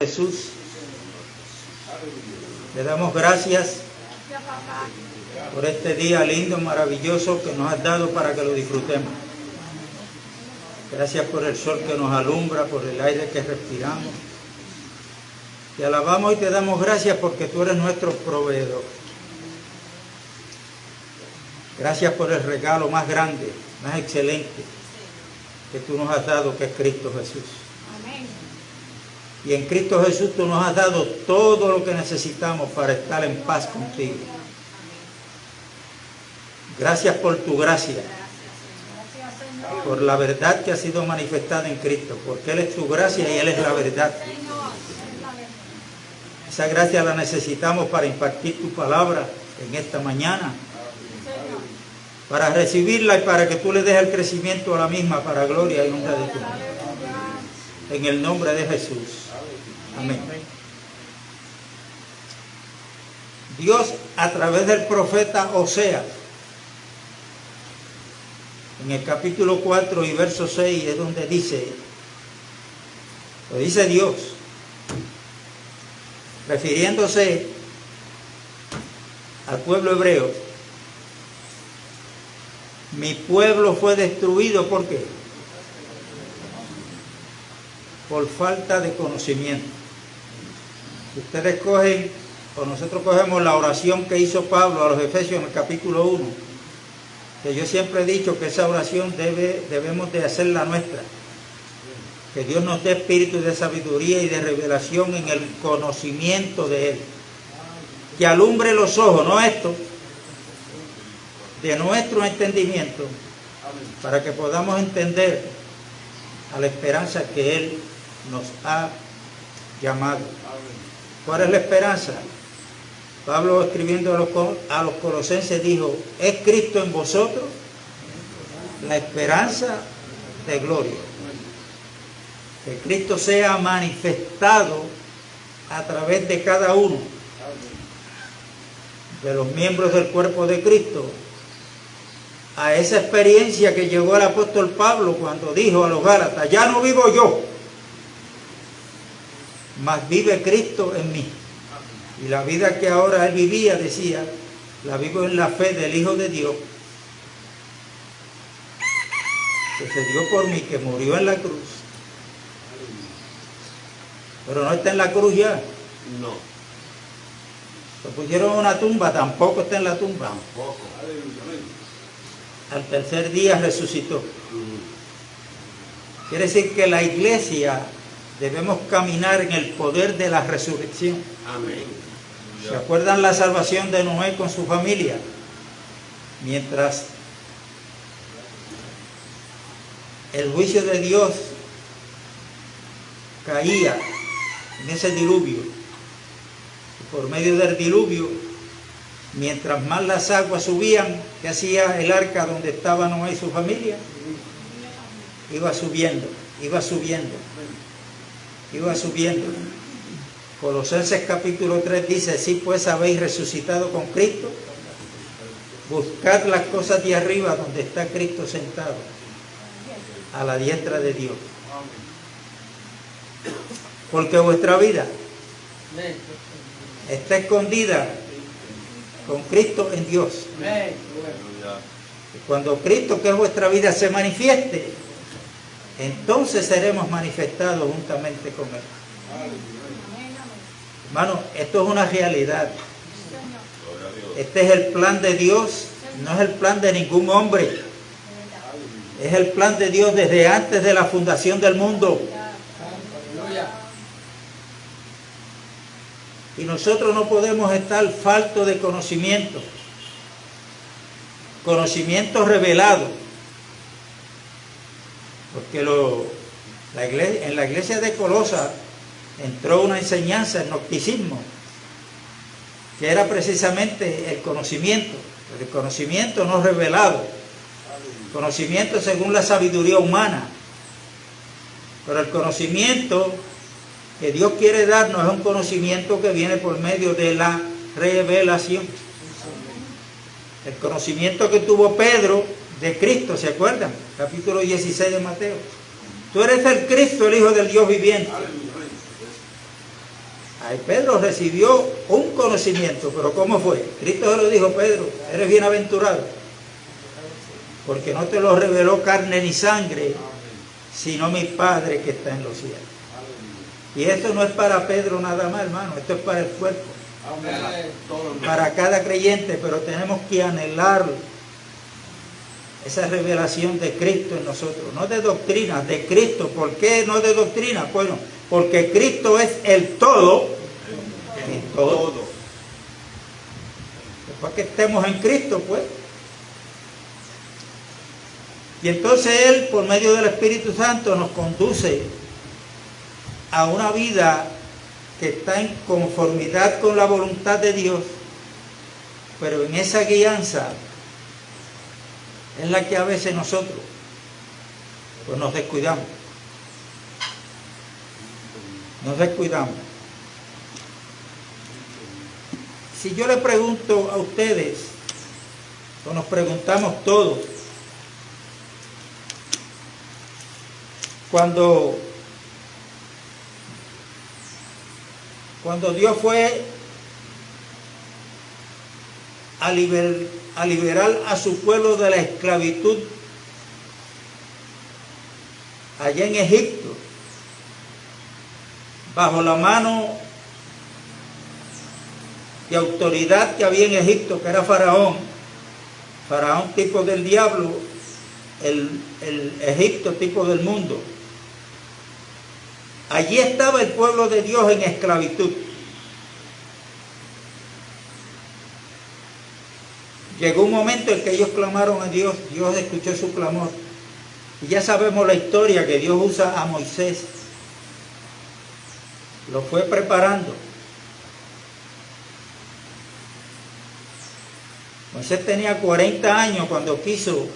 Jesús, le damos gracias por este día lindo, maravilloso que nos has dado para que lo disfrutemos. Gracias por el sol que nos alumbra, por el aire que respiramos. Te alabamos y te damos gracias porque tú eres nuestro proveedor. Gracias por el regalo más grande, más excelente que tú nos has dado, que es Cristo Jesús. Amén. Y en Cristo Jesús tú nos has dado todo lo que necesitamos para estar en paz contigo. Gracias por tu gracia, por la verdad que ha sido manifestada en Cristo, porque Él es tu gracia y Él es la verdad. Esa gracia la necesitamos para impartir tu palabra en esta mañana, para recibirla y para que tú le des el crecimiento a la misma para gloria y honra de tu nombre. En el nombre de Jesús. Amén. Dios, a través del profeta Oseas, en el capítulo 4 y verso 6 es donde dice, lo dice Dios, refiriéndose al pueblo hebreo: mi pueblo fue destruido, ¿por qué? Por falta de conocimiento. Si ustedes cogen, o nosotros cogemos la oración que hizo Pablo a los Efesios en el capítulo 1, que yo siempre he dicho que esa oración debemos de hacerla nuestra. Que Dios nos dé espíritu de sabiduría y de revelación en el conocimiento de Él. Que alumbre los ojos, no esto, de nuestro entendimiento, para que podamos entender a la esperanza que Él nos ha llamado. ¿Cuál es la esperanza? Pablo, escribiendo a los colosenses, dijo: ¿es Cristo en vosotros la esperanza de gloria? Que Cristo sea manifestado a través de cada uno de los miembros del cuerpo de Cristo, a esa experiencia que llegó el apóstol Pablo cuando dijo a los Gálatas: ya no vivo yo, mas vive Cristo en mí. Y la vida que ahora él vivía, decía, la vivo en la fe del Hijo de Dios, que se dio por mí, que murió en la cruz. Pero no está en la cruz ya. No. Lo pusieron en una tumba, tampoco está en la tumba. Tampoco. Al tercer día resucitó. Quiere decir que la iglesia debemos caminar en el poder de la resurrección. Amén. ¿Se acuerdan la salvación de Noé con su familia? Mientras el juicio de Dios caía en ese diluvio, y por medio del diluvio, mientras más las aguas subían, ¿qué hacía el arca donde estaba Noé y su familia? Iba subiendo, iba subiendo, iba subiendo. Colosenses capítulo 3 dice: si pues habéis resucitado con Cristo, buscad las cosas de arriba donde está Cristo sentado, a la diestra de Dios. Porque vuestra vida está escondida con Cristo en Dios. Y cuando Cristo, que es vuestra vida, se manifieste, entonces seremos manifestados juntamente con Él. Hermano, esto es una realidad. Este es el plan de Dios, no es el plan de ningún hombre. Es el plan de Dios desde antes de la fundación del mundo. Y nosotros no podemos estar faltos de conocimiento. Conocimiento revelado. Porque en la iglesia de Colosas entró una enseñanza, el gnosticismo, que era precisamente el conocimiento, pero el conocimiento no revelado, conocimiento según la sabiduría humana. Pero el conocimiento que Dios quiere darnos es un conocimiento que viene por medio de la revelación. El conocimiento que tuvo Pedro de Cristo, ¿se acuerdan? Capítulo 16 de Mateo. Tú eres el Cristo, el Hijo del Dios viviente. Ahí Pedro recibió un conocimiento, pero ¿cómo fue? Cristo se lo dijo: Pedro, eres bienaventurado, porque no te lo reveló carne ni sangre, sino mi Padre que está en los cielos. Y esto no es para Pedro nada más, hermano, esto es para el cuerpo, para cada creyente, pero tenemos que anhelar esa revelación de Cristo en nosotros, no de doctrina, de Cristo. ¿Por qué no de doctrina? Bueno, porque Cristo es el todo, en todo. Después que estemos en Cristo, pues. Y entonces Él, por medio del Espíritu Santo, nos conduce a una vida que está en conformidad con la voluntad de Dios, pero en esa guianza es la que a veces nosotros pues nos descuidamos. Nos descuidamos. Si yo le pregunto a ustedes, o nos preguntamos todos, cuando Dios fue a liberar a su pueblo de la esclavitud allá en Egipto, bajo la mano de autoridad que había en Egipto, que era Faraón tipo del diablo, el Egipto tipo del mundo. Allí estaba el pueblo de Dios en esclavitud. Llegó un momento en que ellos clamaron a Dios, Dios escuchó su clamor. Y ya sabemos la historia, que Dios usa a Moisés. Lo fue preparando. Moisés tenía 40 años cuando quiso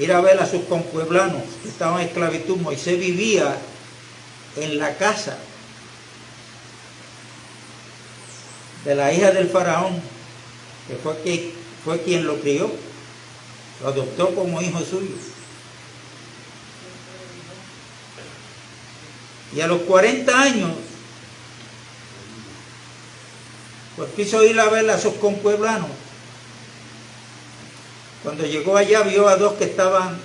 ir a ver a sus conpueblanos que estaban en esclavitud. Moisés vivía en la casa de la hija del faraón, que fue quien lo crió, lo adoptó como hijo suyo. Y a los 40 años, pues quiso ir a ver a sus conpueblanos. Cuando llegó allá, vio a dos que estaban,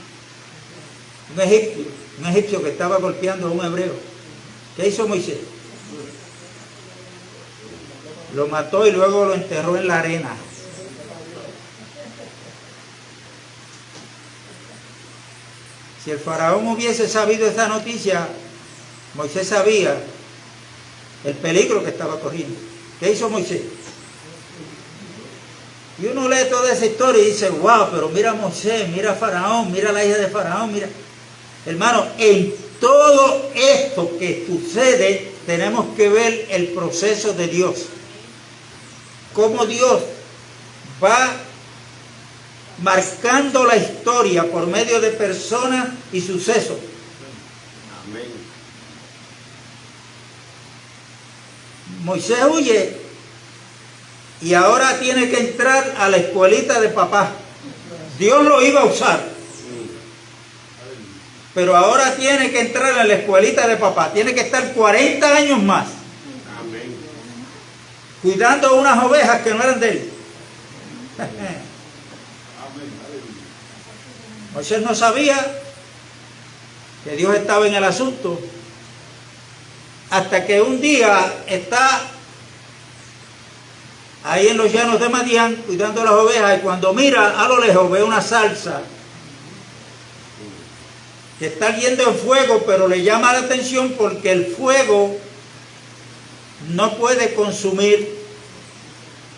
un egipcio que estaba golpeando a un hebreo. ¿Qué hizo Moisés? Lo mató y luego lo enterró en la arena. Si el faraón hubiese sabido esa noticia, Moisés sabía el peligro que estaba corriendo. ¿Qué hizo Moisés? Y uno lee toda esa historia y dice: wow, pero mira a Moisés, mira a Faraón, mira a la hija de Faraón, mira. Hermano, en todo esto que sucede tenemos que ver el proceso de Dios. Cómo Dios va marcando la historia por medio de personas y sucesos. Amén. Moisés huye y ahora tiene que entrar a la escuelita de papá. Dios lo iba a usar, pero ahora tiene que entrar a la escuelita de papá. Tiene que estar 40 años más. Amén. Cuidando unas ovejas que no eran de él. Moisés no sabía que Dios estaba en el asunto, hasta que un día está ahí en los llanos de Madián cuidando las ovejas, y cuando mira a lo lejos ve una zarza que está ardiendo en fuego, pero le llama la atención porque el fuego no puede consumir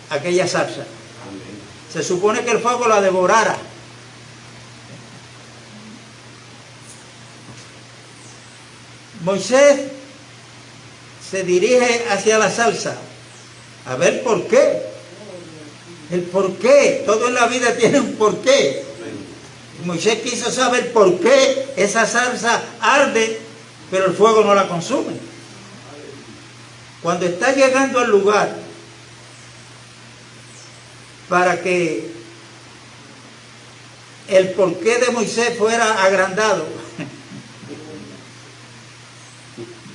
aquella zarza. Se supone que el fuego la devorara. Moisés se dirige hacia la zarza a ver por qué. El por qué. Todo en la vida tiene un por qué. Moisés quiso saber por qué esa zarza arde, pero el fuego no la consume. Cuando está llegando al lugar para que el porqué de Moisés fuera agrandado,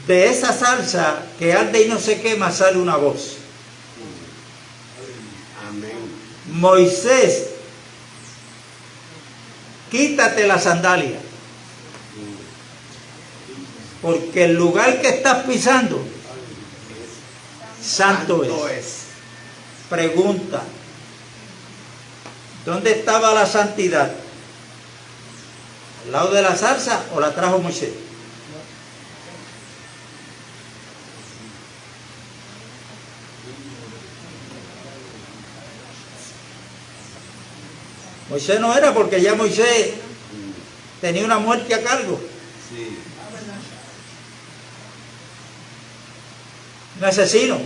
de esa salsa que arde y no se quema sale una voz. Amén. Moisés, quítate la sandalia, porque el lugar que estás pisando, santo es. Pregunta, ¿dónde estaba la santidad? ¿Al lado de la zarza o la trajo Moisés? Moisés no era, porque ya Moisés tenía una muerte a cargo. Sí. Un asesino.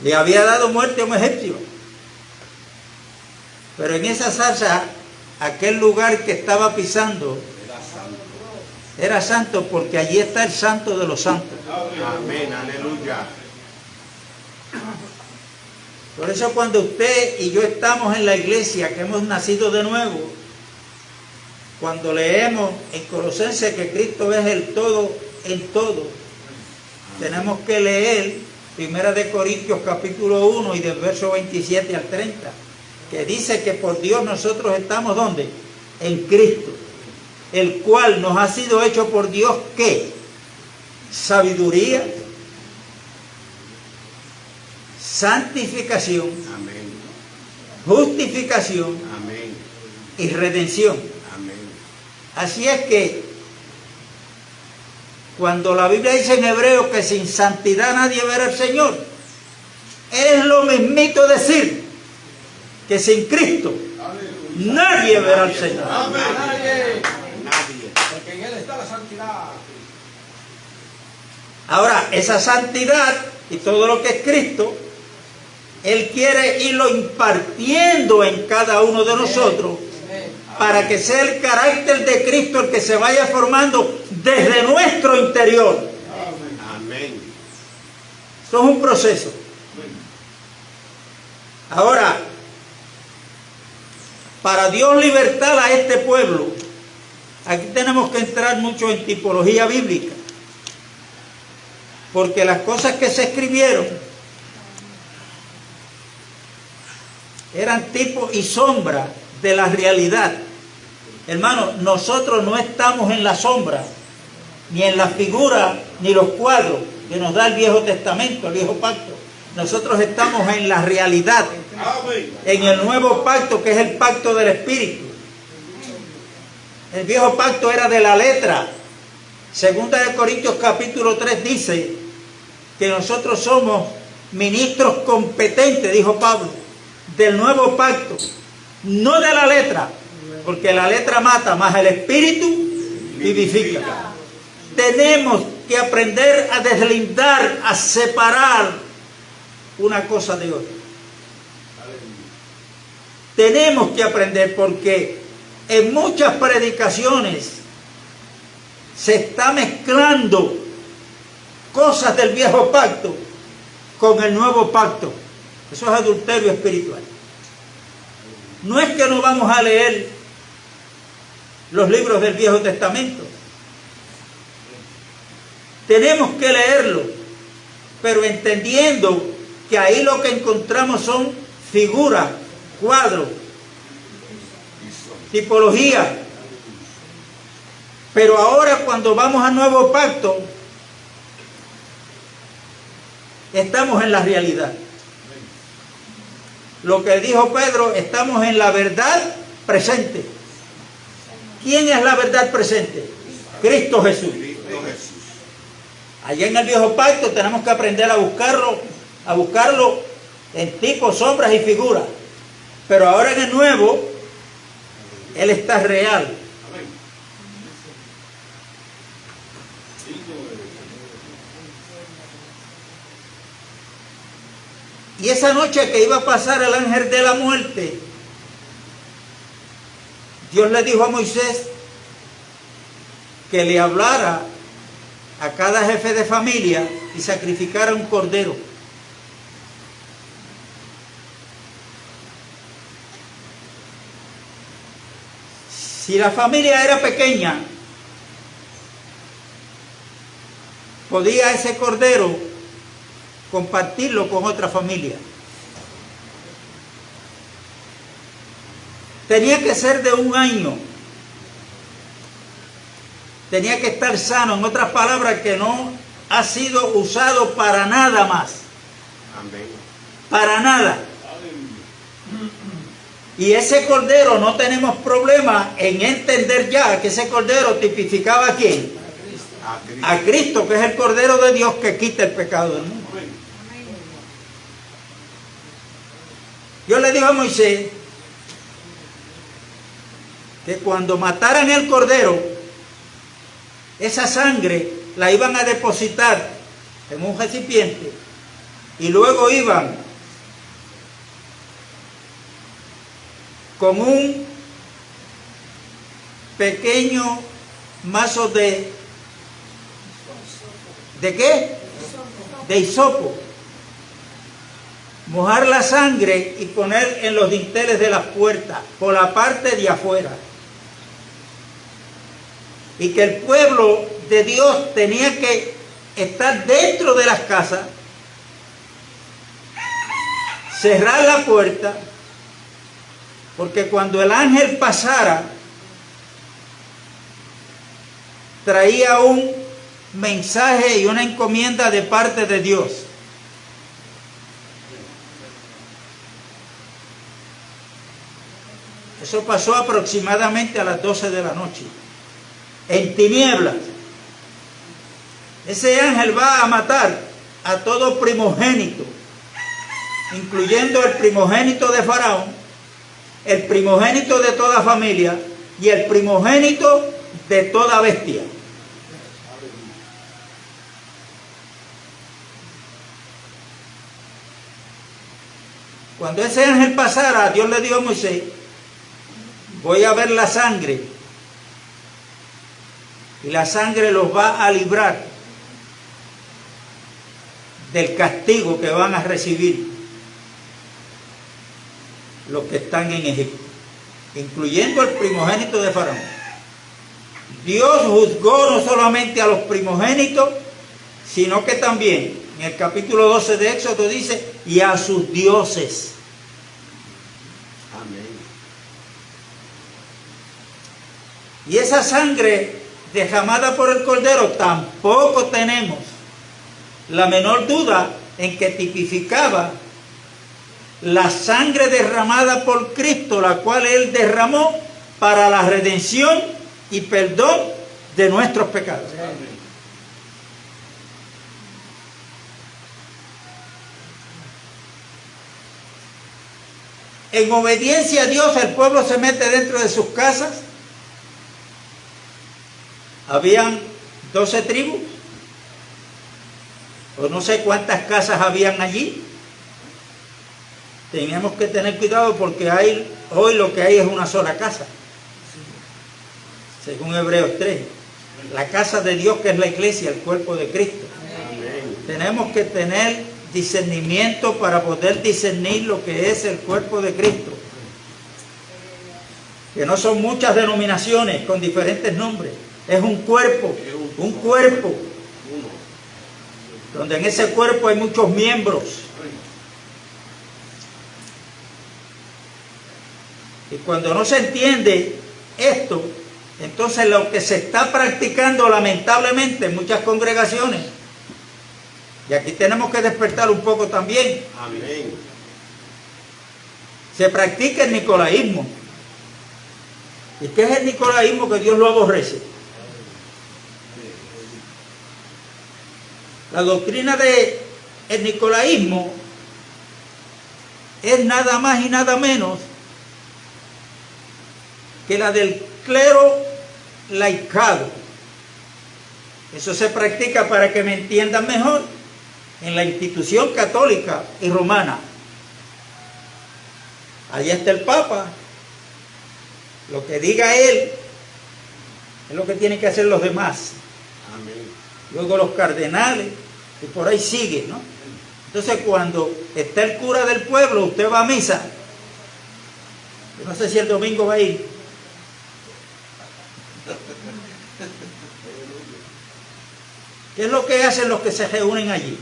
Le había dado muerte a un egipcio. Pero en esa zarza, aquel lugar que estaba pisando era santo, porque allí está el santo de los santos. Amén, aleluya. Por eso cuando usted y yo estamos en la iglesia, que hemos nacido de nuevo, cuando leemos en Colosenses que Cristo es el todo en todo, tenemos que leer 1 de Corintios capítulo 1 y del verso 27 al 30, que dice que por Dios nosotros estamos ¿dónde? En Cristo, el cual nos ha sido hecho por Dios ¿qué? Sabiduría, santificación, Amén. justificación Amén. y redención. Amén. Así es que cuando la Biblia dice en Hebreo que sin santidad nadie verá al Señor, es lo mismito decir que sin Cristo nadie verá al Señor. Amén. Nadie. Nadie. Porque en Él está la santidad. Ahora, esa santidad y todo lo que es Cristo, Él quiere irlo impartiendo en cada uno de nosotros para que sea el carácter de Cristo el que se vaya formando desde nuestro interior. Amén. Esto es un proceso. Ahora, para Dios libertar a este pueblo, aquí tenemos que entrar mucho en tipología bíblica, porque las cosas que se escribieron eran tipo y sombra de la realidad. Hermano, nosotros no estamos en la sombra, ni en la figura, ni los cuadros que nos da el Viejo Testamento, el Viejo Pacto. Nosotros estamos en la realidad, en el nuevo pacto, que es el pacto del Espíritu. El Viejo Pacto era de la letra. Segunda de Corintios capítulo 3 dice que nosotros somos ministros competentes, dijo Pablo, del nuevo pacto, no de la letra, porque la letra mata, más el Espíritu vivifica. Tenemos que aprender a deslindar, a separar una cosa de otra. Tenemos que aprender, porque en muchas predicaciones se está mezclando cosas del viejo pacto con el nuevo pacto. Eso es adulterio espiritual. No es que no vamos a leer los libros del Viejo Testamento. Tenemos que leerlo, pero entendiendo que ahí lo que encontramos son figuras, cuadros, tipología. Pero ahora cuando vamos al nuevo pacto, estamos en la realidad. Lo que dijo Pedro, estamos en la verdad presente. ¿Quién es la verdad presente? Cristo Jesús. Cristo Jesús. Allá en el viejo pacto tenemos que aprender a buscarlo en tipos, sombras y figuras. Pero ahora en el nuevo, Él está real. Y esa noche que iba a pasar el ángel de la muerte, Dios le dijo a Moisés que le hablara a cada jefe de familia y sacrificara un cordero. Si la familia era pequeña, podía ese cordero compartirlo con otra familia. Tenía que ser de 1 año. Tenía que estar sano, en otras palabras, que no ha sido usado para nada más. Amén. Para nada. Y ese cordero, no tenemos problema en entender ya que ese cordero tipificaba ¿a quién? A Cristo. A Cristo, que es el cordero de Dios que quita el pecado del mundo. Dios le dijo a Moisés que cuando mataran el cordero, esa sangre la iban a depositar en un recipiente y luego iban con un pequeño mazo ¿de qué? De hisopo. Mojar la sangre y poner en los dinteles de las puertas, por la parte de afuera. Y que el pueblo de Dios tenía que estar dentro de las casas, cerrar la puerta, porque cuando el ángel pasara, traía un mensaje y una encomienda de parte de Dios. Eso pasó aproximadamente a las 12 de la noche, en tinieblas. Ese ángel va a matar a todo primogénito, incluyendo el primogénito de Faraón, el primogénito de toda familia y el primogénito de toda bestia. Cuando ese ángel pasara, Dios le dijo a Moisés: voy a ver la sangre, y la sangre los va a librar del castigo que van a recibir los que están en Egipto, incluyendo el primogénito de Faraón. Dios juzgó no solamente a los primogénitos, sino que también, en el capítulo 12 de Éxodo dice, y a sus dioses. Amén. Y esa sangre derramada por el Cordero, tampoco tenemos la menor duda en que tipificaba la sangre derramada por Cristo, la cual Él derramó para la redención y perdón de nuestros pecados. En obediencia a Dios, el pueblo se mete dentro de sus casas. Habían 12 tribus, o no sé cuántas casas habían allí. Teníamos que tener cuidado porque hoy lo que hay es una sola casa, según Hebreos 3. La casa de Dios, que es la iglesia, el cuerpo de Cristo. Amén. Tenemos que tener discernimiento para poder discernir lo que es el cuerpo de Cristo. Que no son muchas denominaciones con diferentes nombres. Es un cuerpo, donde en ese cuerpo hay muchos miembros. Y cuando no se entiende esto, entonces lo que se está practicando lamentablemente en muchas congregaciones, y aquí tenemos que despertar un poco también, Amén. se practica el nicolaísmo. ¿Y qué es el nicolaísmo? Que Dios lo aborrece. La doctrina del nicolaísmo es nada más y nada menos que la del clero laicado. Eso se practica, para que me entiendan mejor, en la institución católica y romana. Allí está el Papa. Lo que diga él es lo que tienen que hacer los demás. Amén. Luego los cardenales, y por ahí sigue, ¿no? Entonces, cuando está el cura del pueblo, usted va a misa. Yo no sé si el domingo va a ir. ¿Qué es lo que hacen los que se reúnen allí?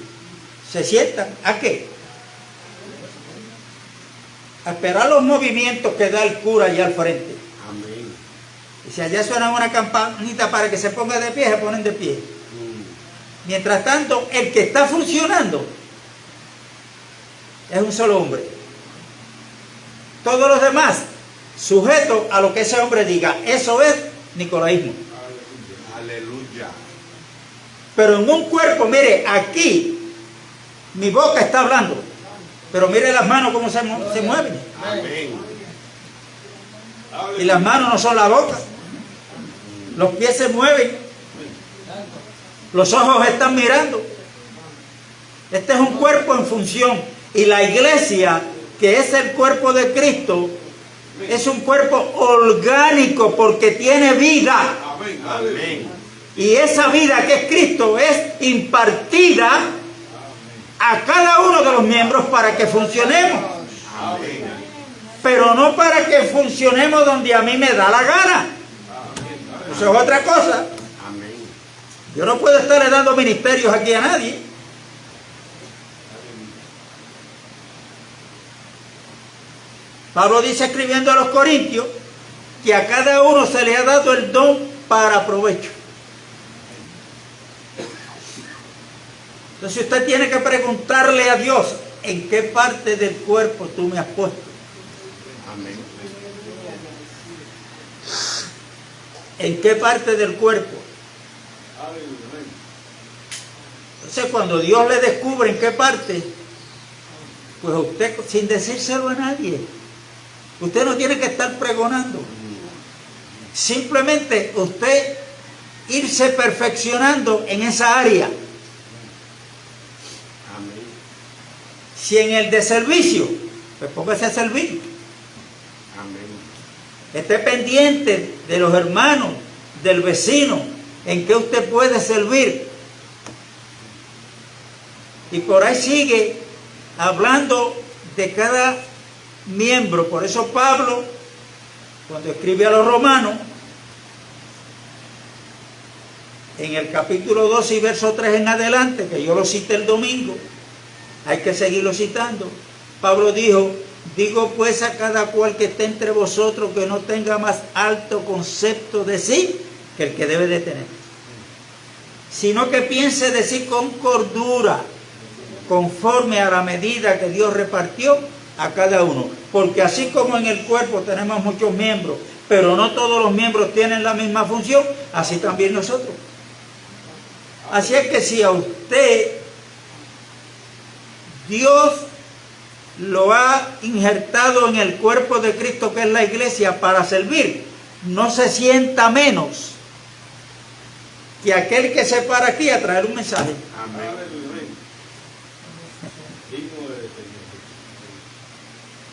Se sientan, ¿a qué? A esperar los movimientos que da el cura allá al frente. Amén. Y si allá suena una campanita para que se ponga de pie, se ponen de pie. Mientras tanto, el que está funcionando es un solo hombre. Todos los demás, sujetos a lo que ese hombre diga. Eso es nicolaísmo. Aleluya. Pero en un cuerpo, mire, aquí, mi boca está hablando. Pero mire las manos cómo se mueven. Amén. Y las manos no son la boca. Los pies se mueven. Los ojos están mirando. Este es un cuerpo en función. Y la iglesia, que es el cuerpo de Cristo, es un cuerpo orgánico porque tiene vida. Amén. Y esa vida que es Cristo es impartida a cada uno de los miembros para que funcionemos. Amén. Pero no para que funcionemos donde a mí me da la gana. Eso es otra cosa. Amén. Yo no puedo estarle dando ministerios aquí a nadie. Pablo dice escribiendo a los Corintios que a cada uno se le ha dado el don para provecho. Entonces usted tiene que preguntarle a Dios en qué parte del cuerpo tú me has puesto. Amén. ¿En qué parte del cuerpo? Entonces cuando Dios le descubre en qué parte, pues usted, sin decírselo a nadie, usted no tiene que estar pregonando. Simplemente usted irse perfeccionando en esa área. Amén. Si en el de servicio, pues póngase a servir. Amén. Esté pendiente de los hermanos, del vecino, en que usted puede servir. Y por ahí sigue hablando de cada miembro. Por eso Pablo, cuando escribe a los romanos, en el capítulo 12 y verso 3 en adelante, que yo lo cité el domingo, hay que seguirlo citando. Pablo dijo: digo pues a cada cual que esté entre vosotros que no tenga más alto concepto de sí que el que debe de tener, sino que piense de sí con cordura, conforme a la medida que Dios repartió a cada uno. Porque así como en el cuerpo tenemos muchos miembros, pero no todos los miembros tienen la misma función, así también nosotros. Así es que si a usted Dios lo ha injertado en el cuerpo de Cristo, que es la iglesia, para servir, no se sienta menos que aquel que se para aquí a traer un mensaje. Amén.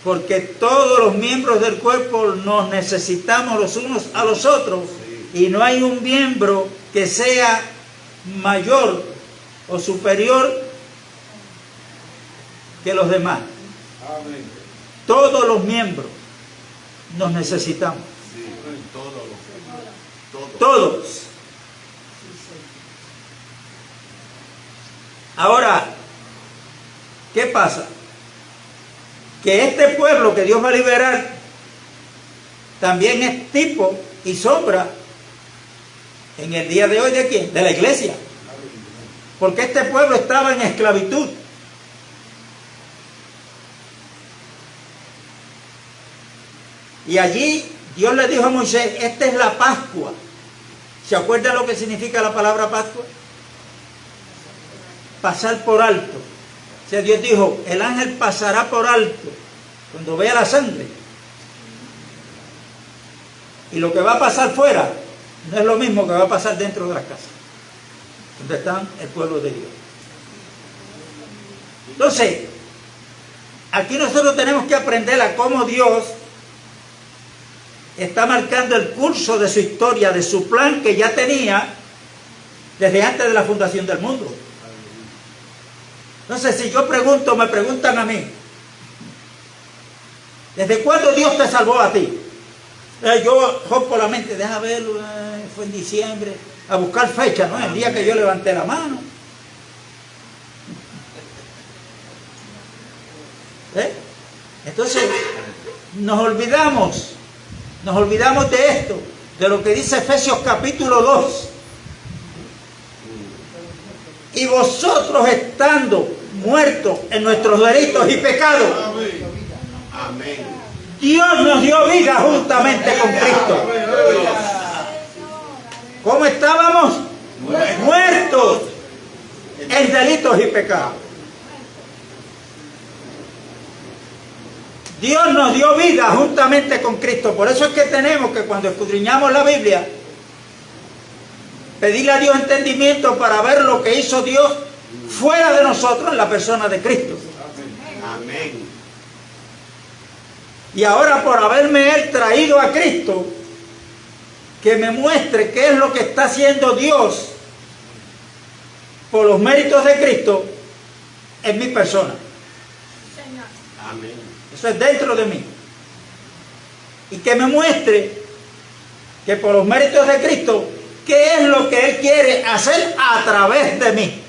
Porque todos los miembros del cuerpo nos necesitamos los unos a los otros, y no hay un miembro que sea mayor o superior que los demás. Amén. Todos los miembros nos necesitamos. Sí, Todos. Ahora, ¿qué pasa? Que este pueblo que Dios va a liberar también es tipo y sombra en el día de hoy ¿de quién? De la iglesia. Porque este pueblo estaba en esclavitud. Y allí Dios le dijo a Moisés: esta es la Pascua. ¿Se acuerdan lo que significa la palabra Pascua? Pasar por alto. O sea, Dios dijo: el ángel pasará por alto cuando vea la sangre. Y lo que va a pasar fuera no es lo mismo que va a pasar dentro de las casas, donde está el pueblo de Dios. Entonces, aquí nosotros tenemos que aprender a cómo Dios está marcando el curso de su historia, de su plan que ya tenía desde antes de la fundación del mundo. Entonces, si yo pregunto, me preguntan a mí: ¿desde cuándo Dios te salvó a ti? Yo rompo la mente, deja verlo, fue en diciembre. a buscar fecha, ¿no? El día que yo levanté la mano. Entonces, nos olvidamos de esto, de lo que dice Efesios capítulo 2. Y vosotros estando muertos en nuestros delitos y pecados, Amén. Dios nos dio vida juntamente con Cristo. ¿Cómo estábamos? Muertos en delitos y pecados. Dios nos dio vida juntamente con Cristo. Por eso es que tenemos que, cuando escudriñamos la Biblia, pedirle a Dios entendimiento para ver lo que hizo Dios fuera de nosotros en la persona de Cristo. Amén. Y ahora, por haberme Él traído a Cristo, que me muestre qué es lo que está haciendo Dios por los méritos de Cristo en mi persona. Amén. Eso es dentro de mí. Y que me muestre que por los méritos de Cristo, qué es lo que Él quiere hacer a través de mí.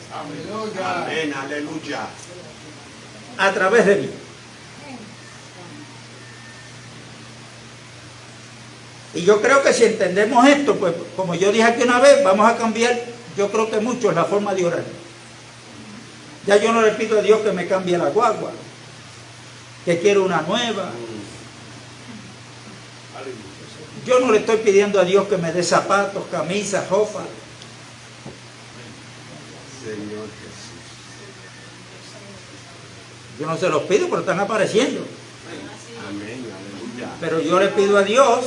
Amén. Aleluya. A través de mí. Y yo creo que si entendemos esto, pues como yo dije aquí una vez, vamos a cambiar, yo creo que mucho, la forma de orar. Ya yo no le pido a Dios que me cambie la guagua, que quiero una nueva. Yo no le estoy pidiendo a Dios que me dé zapatos, camisas, ropa. Señor Jesús. Yo no se los pido, pero están apareciendo. Amén. Aleluya. Pero yo le pido a Dios,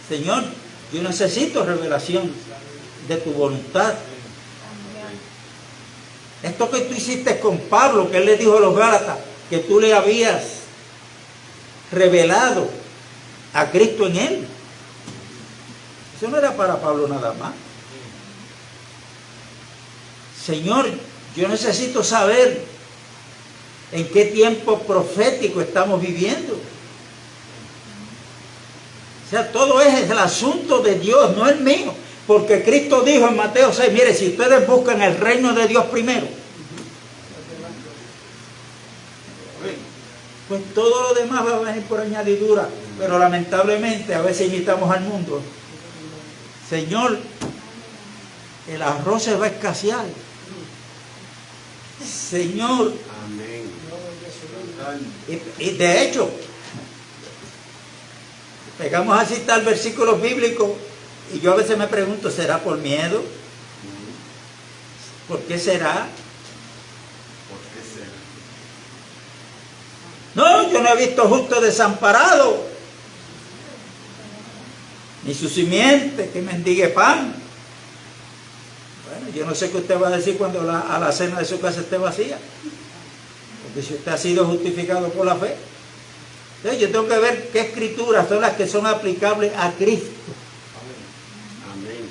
Señor, yo necesito revelación de tu voluntad. Esto que tú hiciste con Pablo, que él le dijo a los Gálatas, que tú le habías revelado a Cristo en él. Eso no era para Pablo nada más. Señor, yo necesito saber en qué tiempo profético estamos viviendo. O sea, todo es el asunto de Dios, no el mío. Porque Cristo dijo en Mateo 6, mire, si ustedes buscan el reino de Dios primero, pues todo lo demás va a venir por añadidura. Pero lamentablemente a veces imitamos al mundo. Señor, el arroz se va a escasear. Señor. Amén. Y de hecho, pegamos a citar versículos bíblicos y yo a veces me pregunto, ¿será por miedo? ¿Por qué será? ¿Por qué será? No, yo no he visto justo desamparado, ni su simiente que mendigue pan. Bueno, yo no sé qué usted va a decir cuando a la cena de su casa esté vacía. Porque si usted ha sido justificado por la fe. Entonces yo tengo que ver qué escrituras son las que son aplicables a Cristo. Amén.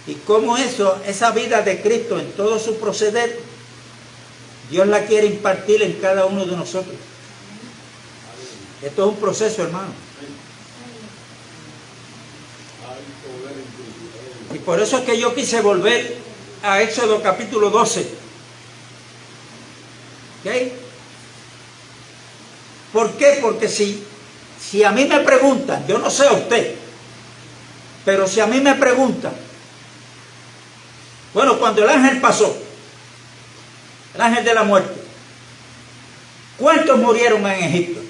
Y cómo esa vida de Cristo en todo su proceder, Dios la quiere impartir en cada uno de nosotros. Esto es un proceso, hermano. Y por eso es que yo quise volver a Éxodo capítulo 12. ¿Ok? ¿Por qué? Porque si a mí me preguntan, yo no sé a usted, pero si a mí me preguntan, bueno, cuando el ángel pasó, el ángel de la muerte, ¿cuántos murieron en Egipto?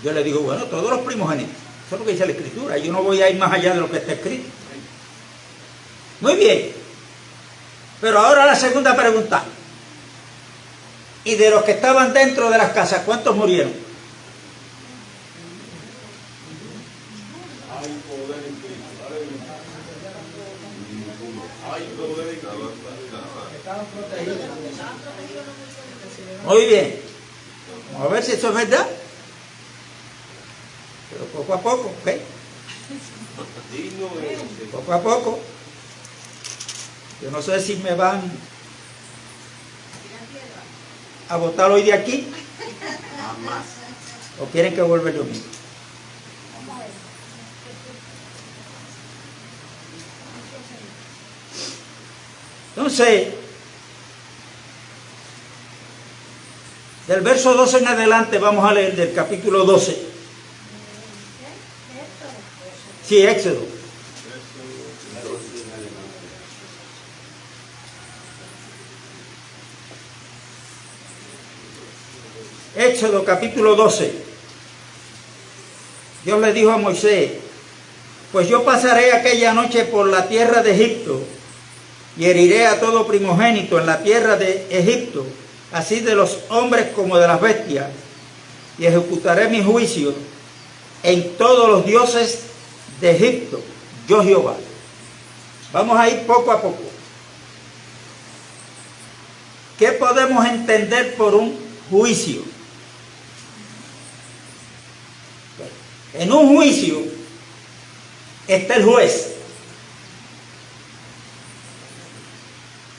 Yo le digo, bueno, todos los primogénitos. Eso es lo que dice la Escritura. Yo no voy a ir más allá de lo que está escrito. Muy bien. Pero ahora la segunda pregunta. Y de los que estaban dentro de las casas, ¿cuántos murieron? Hay poder en Cristo. Hay poder en Cristo. Estaban protegidos. Muy bien. Vamos a ver si eso es verdad. Pero poco a poco, ¿ok? Digno es. Poco a poco. Yo no sé si me van a botar hoy de aquí. Jamás. ¿O quieren que vuelva yo mismo? Entonces, del verso 12 en adelante vamos a leer del capítulo 12. Sí, Éxodo. Éxodo capítulo 12. Dios le dijo a Moisés: pues yo pasaré aquella noche por la tierra de Egipto y heriré a todo primogénito en la tierra de Egipto, así de los hombres como de las bestias, y ejecutaré mi juicio en todos los dioses de Egipto, yo Jehová. Vamos a ir poco a poco. ¿Qué podemos entender por un juicio? En un juicio está el juez.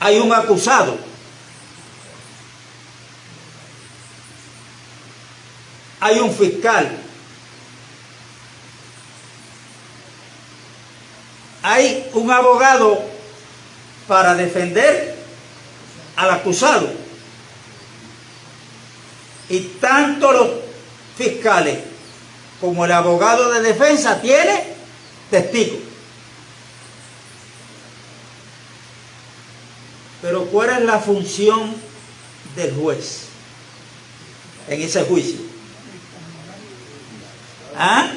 Hay un acusado. Hay un fiscal. Hay un abogado para defender al acusado. Y tanto los fiscales como el abogado de defensa tiene testigos. Pero ¿cuál es la función del juez en ese juicio? ¿Ah?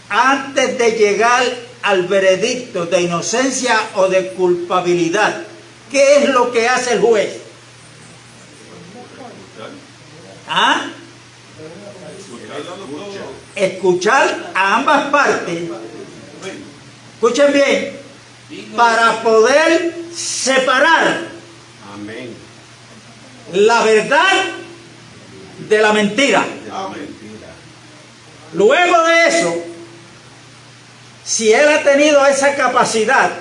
Antes de llegar al veredicto de inocencia o de culpabilidad, ¿qué es lo que hace el juez? ¿Ah? Escuchar a ambas partes. Escuchen bien, para poder separar Amén. la verdad de la mentira. Luego de eso, si él ha tenido esa capacidad,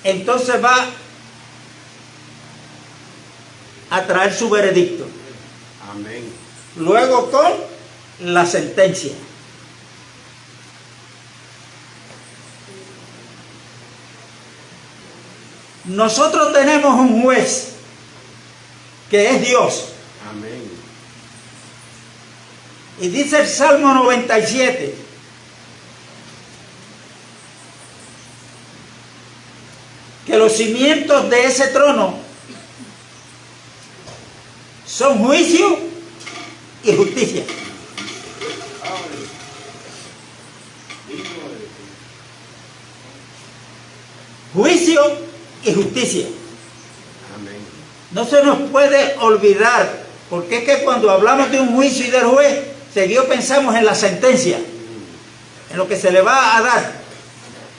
entonces va a traer su veredicto. Amén. Luego con la sentencia. Nosotros tenemos un juez que es Dios. Amén. Y dice el Salmo 97 que los cimientos de ese trono son juicio y justicia. Juicio y justicia. Amén. No se nos puede olvidar, porque es que cuando hablamos de un juicio y del juez, seguido pensamos en la sentencia, en lo que se le va a dar.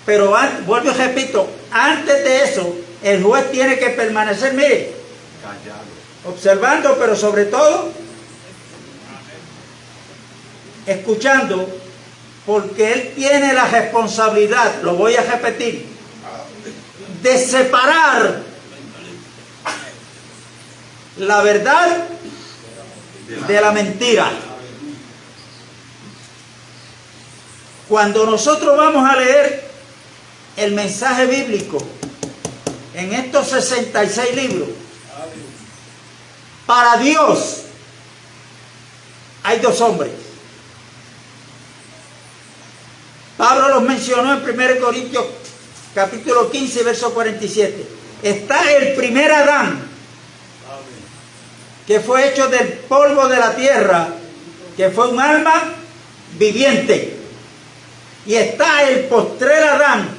Pero vuelvo y repito, antes de eso, el juez tiene que permanecer, mire, Callado. observando, pero sobre todo escuchando, porque él tiene la responsabilidad, lo voy a repetir, de separar la verdad de la mentira. Cuando nosotros vamos a leer el mensaje bíblico en estos 66 libros, para Dios hay dos hombres. Pablo los mencionó en 1 Corintios capítulo 15, verso 47. Está el primer Adán, que fue hecho del polvo de la tierra, que fue un alma viviente. Y está el postrer Adán,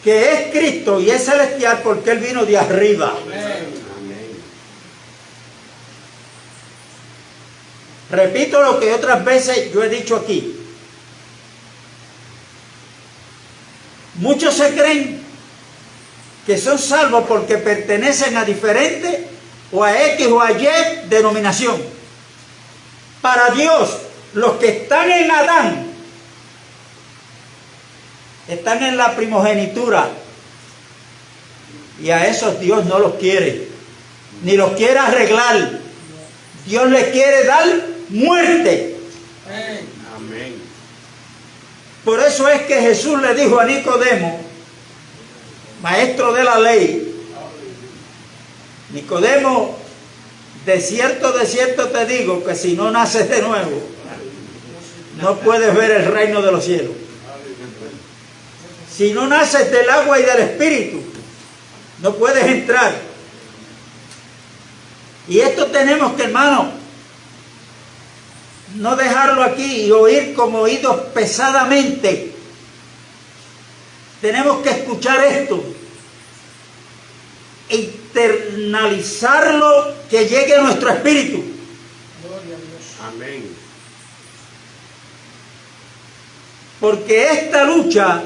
que es Cristo y es celestial porque Él vino de arriba. Amén. Repito lo que otras veces yo he dicho aquí. Muchos se creen que son salvos porque pertenecen a diferentes o a X o a Y denominación. Para Dios, los que están en Adán están en la primogenitura Y a esos Dios no los quiere, ni los quiere arreglar. Dios les quiere dar muerte. Amén. Por eso es que Jesús le dijo a Nicodemo, maestro de la ley: Nicodemo, de cierto te digo que si no naces de nuevo, no puedes ver el reino de los cielos. Si no naces del agua y del espíritu, no puedes entrar. Y esto tenemos que, hermano, no dejarlo aquí y oír como oídos pesadamente. Tenemos que escuchar esto, internalizarlo, que llegue a nuestro espíritu. Amén. Porque esta lucha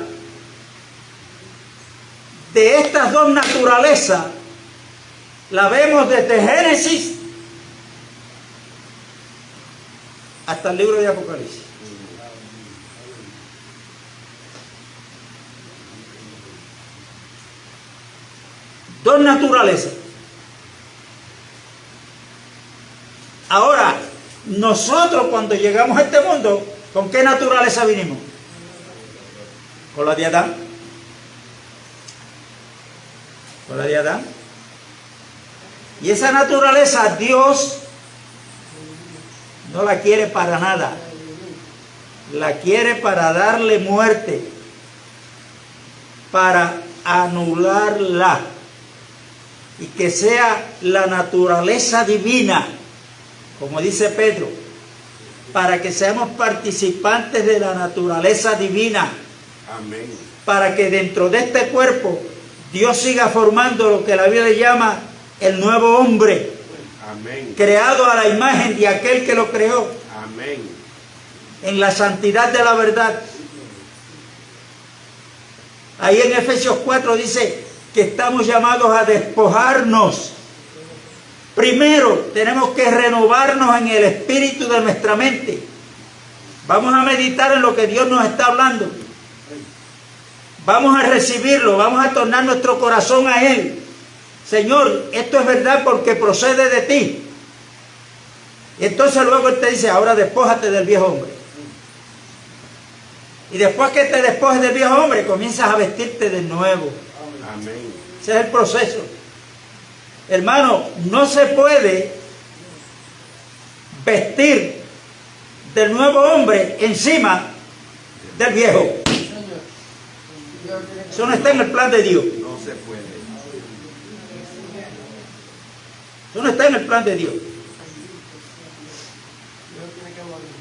de estas dos naturalezas la vemos desde Génesis hasta el libro de Apocalipsis. Dos naturalezas. Ahora, nosotros cuando llegamos a este mundo, ¿con qué naturaleza vinimos? Con la de Adán. Con la de Adán. Y esa naturaleza Dios no la quiere para nada. La quiere para darle muerte, para anularla, y que sea la naturaleza divina, como dice Pedro, para que seamos participantes de la naturaleza divina. Amén. Para que dentro de este cuerpo Dios siga formando lo que la Biblia llama el nuevo hombre. Amén. Creado a la imagen de aquel que lo creó. Amén. En la santidad de la verdad. Ahí en Efesios 4 dice que estamos llamados a despojarnos. Primero tenemos que renovarnos en el espíritu de nuestra mente. Vamos a meditar en lo que Dios nos está hablando. Vamos a recibirlo, vamos a tornar nuestro corazón a Él. Señor, esto es verdad porque procede de ti. Y entonces luego Él te dice, ahora despójate del viejo hombre. Y después que te despojes del viejo hombre, comienzas a vestirte de nuevo. Amén. Ese es el proceso. Hermano, no se puede vestir del nuevo hombre encima del viejo. Eso no está en el plan de Dios. No se puede. Eso no está en el plan de Dios.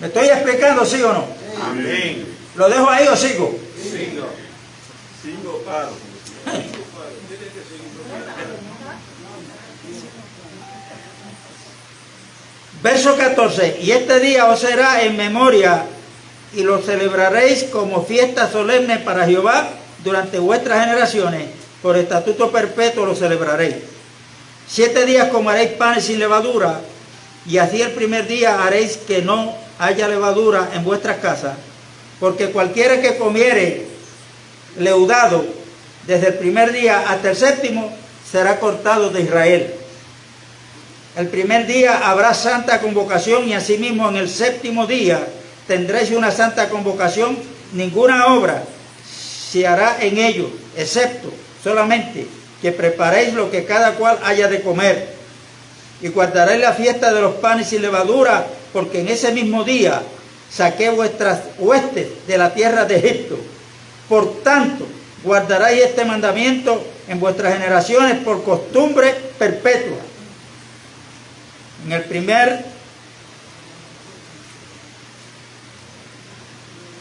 ¿Me estoy explicando, sí o no? Amén. ¿Lo dejo ahí o sigo? Sigo. Sigo, paro. Verso 14. Y este día os será en memoria y lo celebraréis como fiesta solemne para Jehová durante vuestras generaciones. Por estatuto perpetuo lo celebraréis. 7 días comeréis panes sin levadura, y así el primer día haréis que no haya levadura en vuestras casas, porque cualquiera que comiere leudado desde el primer día hasta el séptimo será cortado de Israel. El primer día habrá santa convocación, y asimismo en el séptimo día tendréis una santa convocación. Ninguna obra se hará en ello, excepto solamente que preparéis lo que cada cual haya de comer. Y guardaréis la fiesta de los panes sin levadura, porque en ese mismo día saqué vuestras huestes de la tierra de Egipto. Por tanto, guardaréis este mandamiento en vuestras generaciones por costumbre perpetua. En el primer...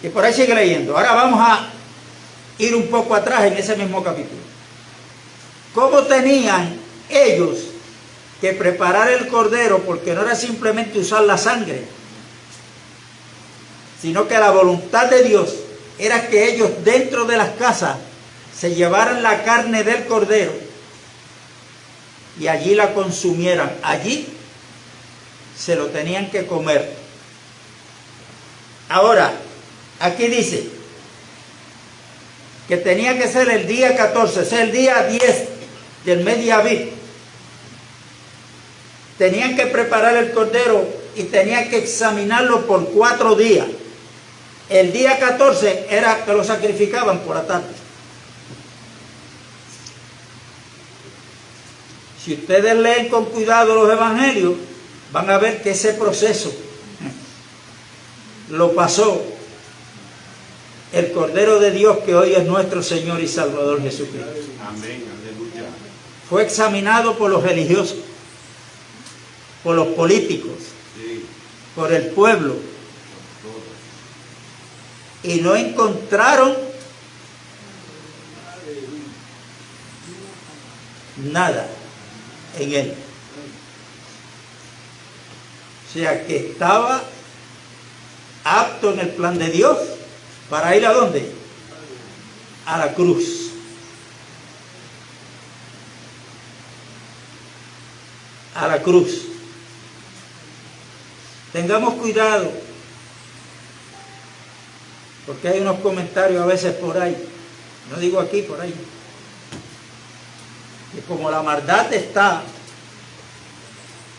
Y por ahí sigue leyendo. Ahora vamos a ir un poco atrás en ese mismo capítulo. ¿Cómo tenían ellos que preparar el cordero? Porque no era simplemente usar la sangre, sino que la voluntad de Dios era que ellos dentro de las casas se llevaran la carne del cordero y allí la consumieran. Allí se lo tenían que comer. Ahora, aquí dice que tenía que ser el día 14, es el día 10 del mes de Abib, tenían que preparar el cordero y tenían que examinarlo por 4 días. El día 14 era que lo sacrificaban por la tarde. Si ustedes leen con cuidado los evangelios, van a ver que ese proceso lo pasó el Cordero de Dios, que hoy es nuestro Señor y Salvador Jesucristo. Amén, aleluya. Fue examinado por los religiosos, por los políticos, Sí, por el pueblo, y no encontraron nada en él. O sea que estaba apto en el plan de Dios para ir ¿a dónde? A la cruz. A la cruz. Tengamos cuidado, porque hay unos comentarios a veces por ahí, no digo aquí, por ahí, que como la maldad está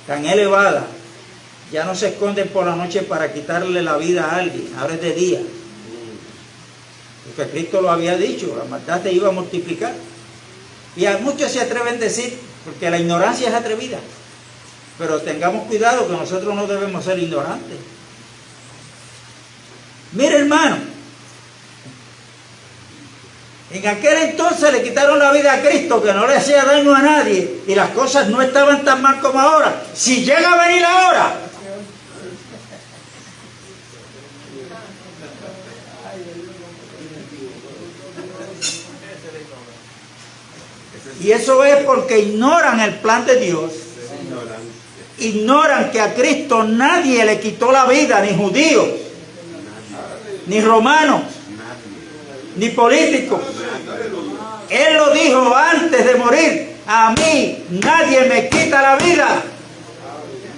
tan elevada, ya no se esconden por la noche para quitarle la vida a alguien, ahora es de día. Porque Cristo lo había dicho, la maldad te iba a multiplicar. Y a muchos se atreven a decir, porque la ignorancia es atrevida. Pero tengamos cuidado, que nosotros no debemos ser ignorantes. Mire, hermano, en aquel entonces le quitaron la vida a Cristo, que no le hacía daño a nadie, y las cosas no estaban tan mal como ahora. Si llega a venir ahora, y eso es porque ignoran el plan de Dios. Ignoran que a Cristo nadie le quitó la vida, ni judíos, ni romanos, ni políticos. Él lo dijo antes de morir: a mí nadie me quita la vida.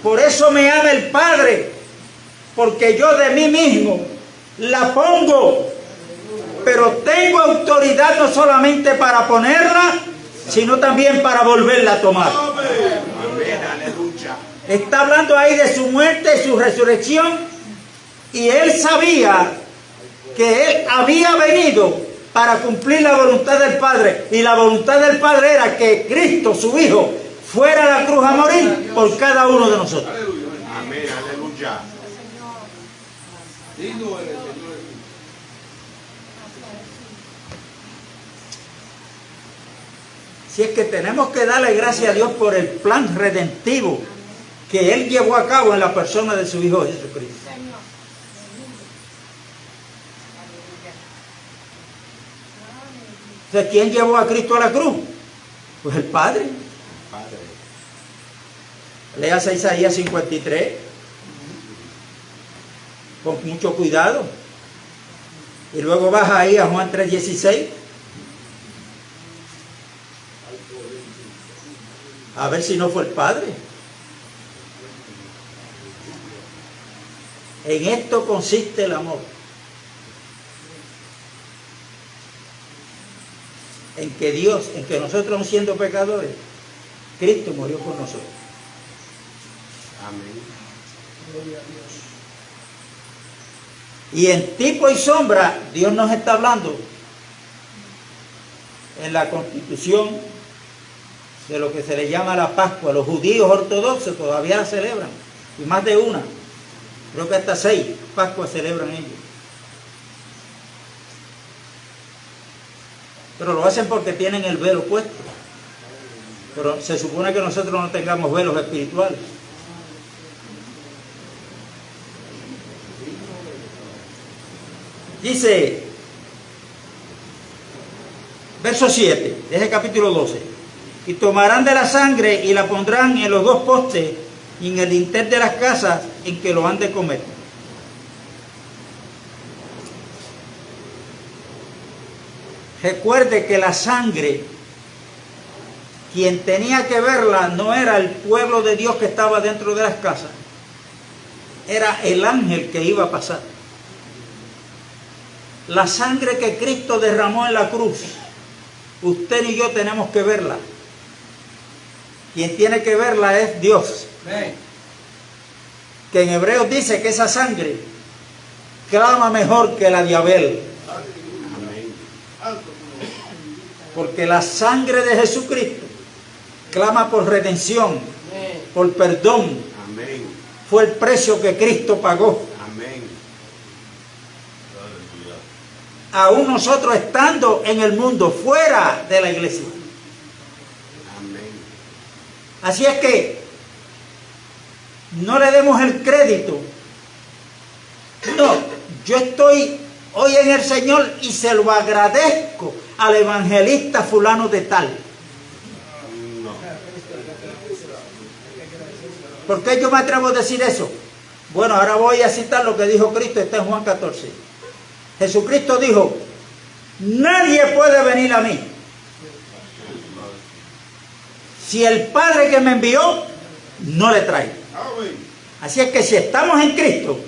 Por eso me ama el Padre, porque yo de mí mismo la pongo, pero tengo autoridad no solamente para ponerla, sino también para volverla a tomar. amén, aleluya. Está hablando ahí de su muerte y su resurrección, y él sabía que él había venido para cumplir la voluntad del Padre, y la voluntad del Padre era que Cristo, su Hijo, fuera a la cruz a morir por cada uno de nosotros. Amén, aleluya. Si es que tenemos que darle gracias a Dios por el plan redentivo que Él llevó a cabo en la persona de su Hijo Jesucristo. Entonces, ¿quién llevó a Cristo a la cruz? Pues el Padre. Padre. Léase Isaías 53 con mucho cuidado. Y luego baja ahí a Juan 3:16. A ver si no fue el Padre. En esto consiste el amor. En que Dios, en que nosotros siendo pecadores, Cristo murió por nosotros. Amén. Y en tipo y sombra, Dios nos está hablando en la Constitución de lo que se le llama la Pascua. Los judíos ortodoxos todavía la celebran, y más de una, creo que hasta 6 Pascuas celebran ellos. Pero lo hacen porque tienen el velo puesto. Pero se supone que nosotros no tengamos velos espirituales. Dice, verso 7, de ese capítulo 12: y tomarán de la sangre y la pondrán en los 2 postes y en el dintel de las casas en que lo han de comer. Recuerde que la sangre, quien tenía que verla no era el pueblo de Dios que estaba dentro de las casas, era el ángel que iba a pasar. La sangre que Cristo derramó en la cruz, usted y yo tenemos que verla, Quien tiene que verla es Dios. Amén. Que en Hebreos dice que esa sangre clama mejor que la de Abel. Amén. Porque la sangre de Jesucristo clama por redención, Amén. por perdón. Amén. Fue el precio que Cristo pagó. Amén. Aún nosotros estando en el mundo, fuera de la iglesia. Amén. Así es que no le demos el crédito. No, yo estoy hoy en el Señor y se lo agradezco al evangelista fulano de tal. No. ¿Por qué yo me atrevo a decir eso? Bueno, ahora voy a citar lo que dijo Cristo, está en Juan 14. Jesucristo dijo, nadie puede venir a mí si el Padre que me envió no le trae. Así es que si estamos en Cristo,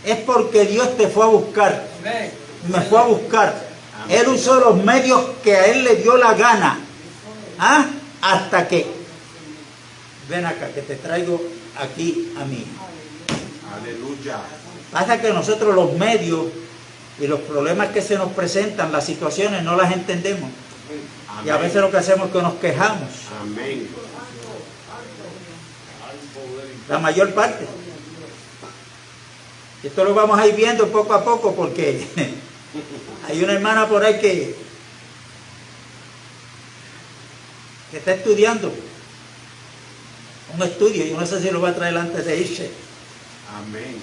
es porque Dios te fue a buscar, Amén. me fue a buscar. Él usó los medios que a Él le dio la gana. ¿Ah? Hasta que, ven acá, que te traigo aquí a mí. Aleluya. Pasa que nosotros los medios y los problemas que se nos presentan, las situaciones, no las entendemos. Y a veces lo que hacemos es que nos quejamos. Amén. La mayor parte. Esto lo vamos a ir viendo poco a poco porque hay una hermana por ahí que está estudiando un estudio. Yo no sé si lo va a traer antes de irse. Amén.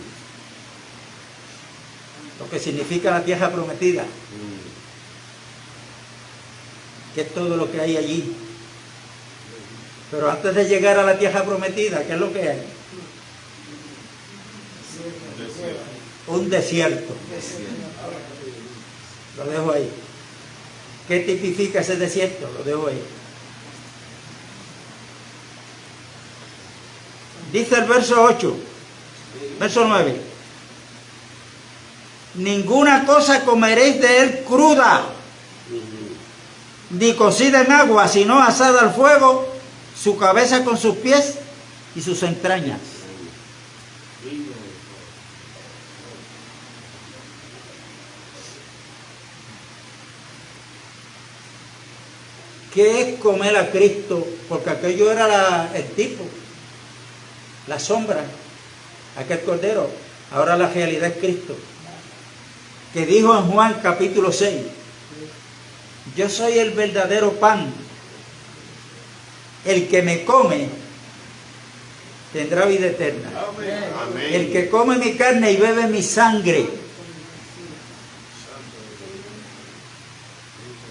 Lo que significa la tierra prometida, que es todo lo que hay allí. Pero antes de llegar a la tierra prometida, ¿qué es lo que hay? Un desierto. Lo dejo ahí. ¿Qué tipifica ese desierto? Lo dejo ahí. Dice el verso 8, verso 9. Ninguna cosa comeréis de él cruda, ni cocida en agua, sino asada al fuego, su cabeza con sus pies y sus entrañas. ¿Qué es comer a Cristo? Porque aquello era el tipo, la sombra, aquel cordero. Ahora la realidad es Cristo, que dijo en Juan capítulo 6, yo soy el verdadero pan, el que me come tendrá vida eterna. Amén. El que come mi carne y bebe mi sangre.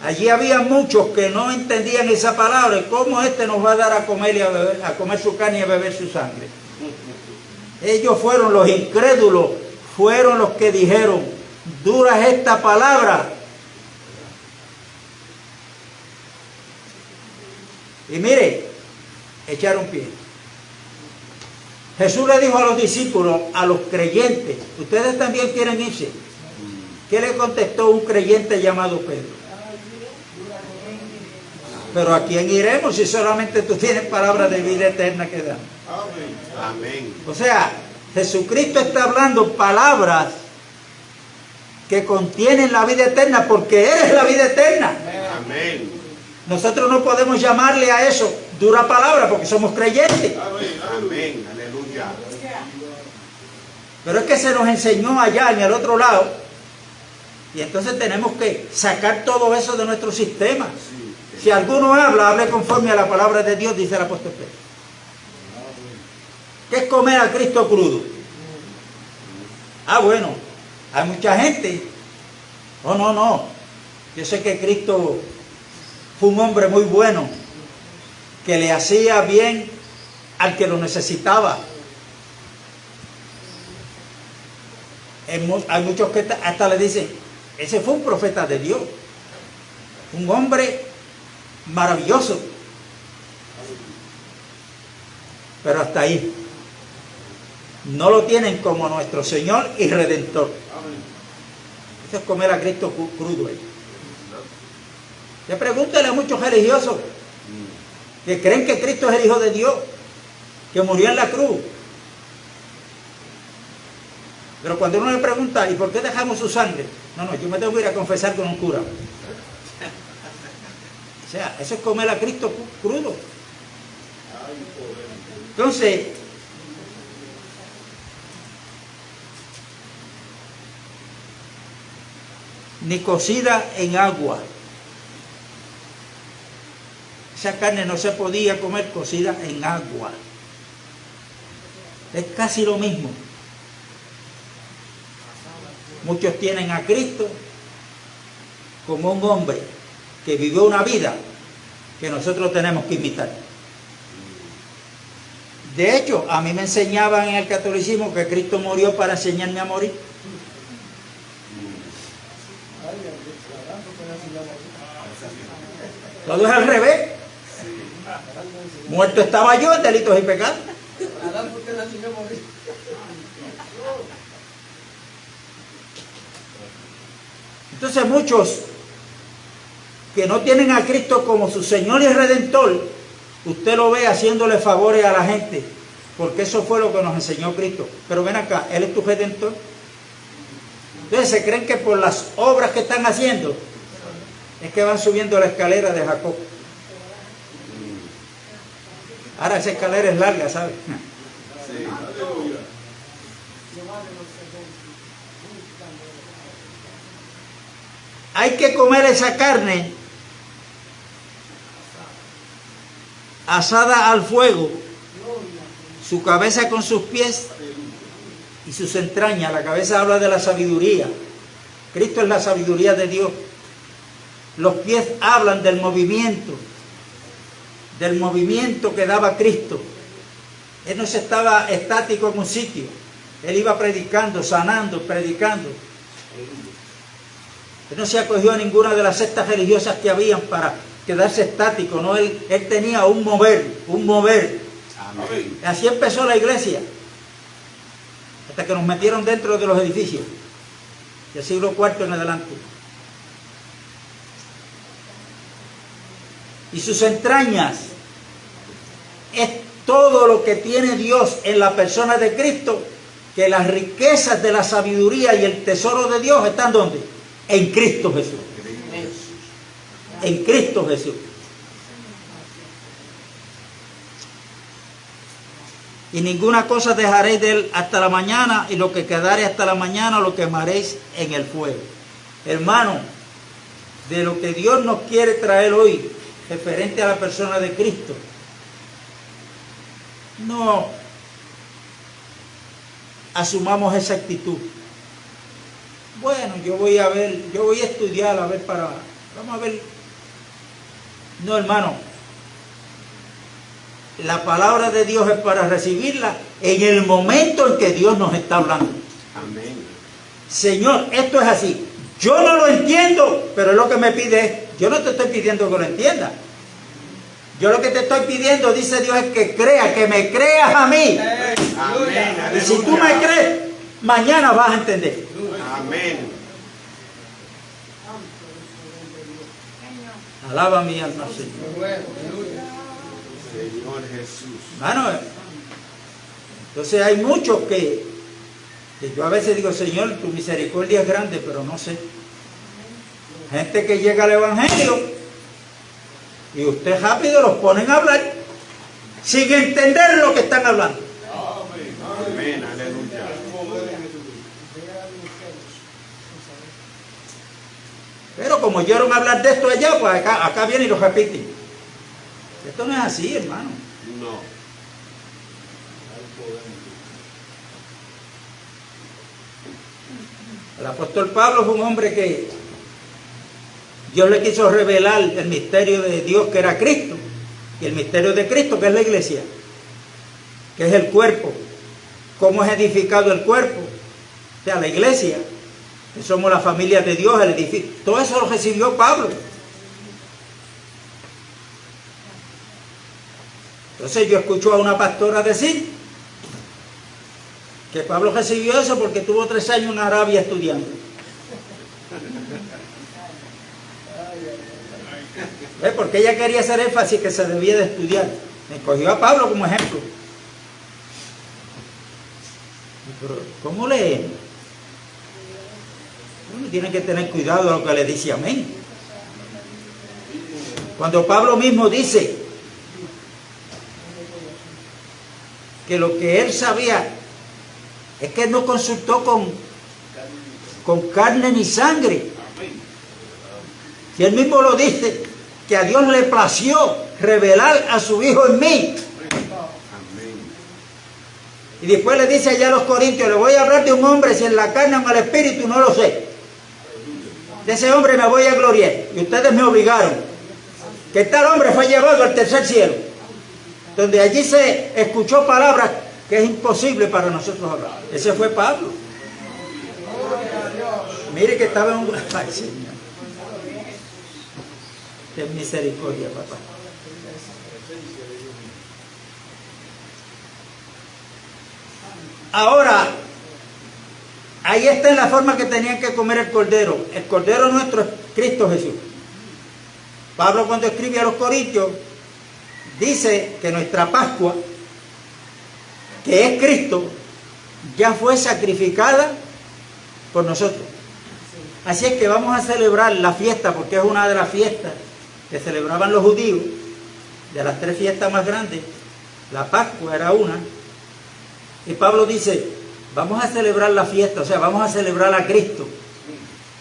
Allí había muchos que no entendían esa palabra. ¿Y cómo este nos va a dar a comer y a beber, a comer su carne y a beber su sangre? Ellos fueron los incrédulos, fueron los que dijeron, dura es esta palabra. Y mire, echaron pie. Jesús le dijo a los discípulos, a los creyentes, ¿ustedes también quieren irse? ¿Qué le contestó un creyente llamado Pedro? Pero ¿a quién iremos si solamente tú tienes palabras de vida eterna que dar? Amén. O sea, Jesucristo está hablando palabras que contienen la vida eterna porque Él es la vida eterna. Amén. Nosotros no podemos llamarle a eso dura palabra porque somos creyentes. Amén. Aleluya. Pero es que se nos enseñó allá en el otro lado y entonces tenemos que sacar todo eso de nuestro sistema. Si alguno habla, hable conforme a la palabra de Dios, dice el apóstol Pedro. ¿Qué es comer a Cristo crudo? Ah, bueno, hay mucha gente. Oh, no, no. Yo sé que Cristo fue un hombre muy bueno, que le hacía bien al que lo necesitaba. Hay muchos que hasta le dicen, ese fue un profeta de Dios, un hombre maravilloso, pero hasta ahí. No lo tienen como nuestro Señor y Redentor. Eso es comer a Cristo crudo. Ya pregúntale a muchos religiosos que creen que Cristo es el Hijo de Dios, que murió en la cruz. Pero cuando uno le pregunta, ¿y por qué dejamos su sangre? No, yo me tengo que ir a confesar con un cura. O sea, eso es comer a Cristo crudo. Entonces, ni cocida en agua. Esa carne no se podía comer cocida en agua. Es casi lo mismo. Muchos tienen a Cristo como un hombre que vivió una vida que nosotros tenemos que imitar. De hecho, a mí me enseñaban en el catolicismo que Cristo murió para enseñarme a morir. Todo es al revés. Muerto estaba yo en delitos y pecados. Entonces muchos que no tienen a Cristo como su Señor y Redentor, usted lo ve haciéndole favores a la gente, porque eso fue lo que nos enseñó Cristo. Pero ven acá, Él es tu Redentor. Entonces se creen que por las obras que están haciendo es que van subiendo la escalera de Jacob. Ahora esa escalera es larga, ¿sabes? Sí. Hay que comer esa carne asada al fuego, su cabeza con sus pies y sus entrañas. La cabeza habla de la sabiduría. Cristo es la sabiduría de Dios. Los pies hablan del movimiento que daba Cristo. Él no se estaba estático en un sitio. Él iba predicando, sanando, predicando. Él no se acogió a ninguna de las sectas religiosas que habían para quedarse estático, ¿no? Él tenía un mover. Amén. Así empezó la iglesia, hasta que nos metieron dentro de los edificios, del siglo IV en adelante. Y sus entrañas es todo lo que tiene Dios en la persona de Cristo, que las riquezas de la sabiduría y el tesoro de Dios están ¿dónde? En Cristo Jesús. En Cristo Jesús. Y ninguna cosa dejaréis de él hasta la mañana, y lo que quedare hasta la mañana lo quemaréis en el fuego. Hermano, de lo que Dios nos quiere traer hoy, referente a la persona de Cristo, no asumamos esa actitud. Bueno, yo voy a estudiar, vamos a ver. No, hermano, la palabra de Dios es para recibirla en el momento en que Dios nos está hablando. Amén. Señor, esto es así. Yo no lo entiendo, pero lo que me pide, yo no te estoy pidiendo que lo entiendas. Yo lo que te estoy pidiendo, dice Dios, es que me creas a mí. Amén. Y si tú me crees, mañana vas a entender. Amén. Alaba mi alma, Señor. Señor Jesús. Hermano, entonces hay muchos que yo a veces digo, Señor, tu misericordia es grande, pero no sé. Gente que llega al Evangelio y usted rápido los ponen a hablar sin entender lo que están hablando. Amén. Aleluya. Pero como oyeron hablar de esto allá, pues acá vienen y lo repiten. Esto no es así, hermano. No. El apóstol Pablo fue un hombre que Dios le quiso revelar el misterio de Dios, que era Cristo, y el misterio de Cristo, que es la iglesia, que es el cuerpo. ¿Cómo es edificado el cuerpo? O sea, la iglesia, que somos la familia de Dios, el edificio. Todo eso lo recibió Pablo. Entonces yo escucho a una pastora decir que Pablo recibió eso porque tuvo 3 años en Arabia estudiando. ¿Ves? Porque ella quería hacer énfasis que se debía de estudiar. Me cogió a Pablo como ejemplo. Pero, ¿cómo leemos? Uno tiene que tener cuidado de lo que le dice amén. Cuando Pablo mismo dice que lo que él sabía es que él no consultó con carne ni sangre. Si él mismo lo dice, que a Dios le plació revelar a su Hijo en mí. Y después le dice allá a los corintios, le voy a hablar de un hombre, si en la carne o en el espíritu, no lo sé. De ese hombre me voy a gloriar. Y ustedes me obligaron. Que tal hombre fue llevado al tercer cielo, donde allí se escuchó palabras que es imposible para nosotros hablar. Ese fue Pablo. Mire que estaba en un... Ay, Señor. Ten misericordia, papá. Ahora, ahí está en la forma que tenían que comer el cordero. El cordero nuestro es Cristo Jesús. Pablo, cuando escribe a los corintios, dice que nuestra Pascua, que es Cristo, ya fue sacrificada por nosotros. Así es que vamos a celebrar la fiesta, porque es una de las fiestas que celebraban los judíos, de las 3 fiestas más grandes. La Pascua era una. Y Pablo dice, vamos a celebrar la fiesta, o sea, vamos a celebrar a Cristo,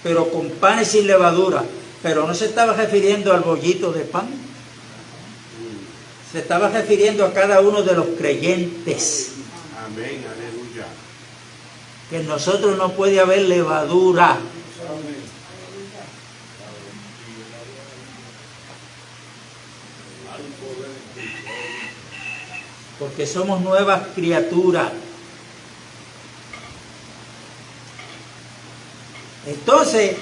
pero con panes sin levadura. Pero no se estaba refiriendo al bollito de pan. Se estaba refiriendo a cada uno de los creyentes. Amén, aleluya. Que en nosotros no puede haber levadura. Porque somos nuevas criaturas. Entonces,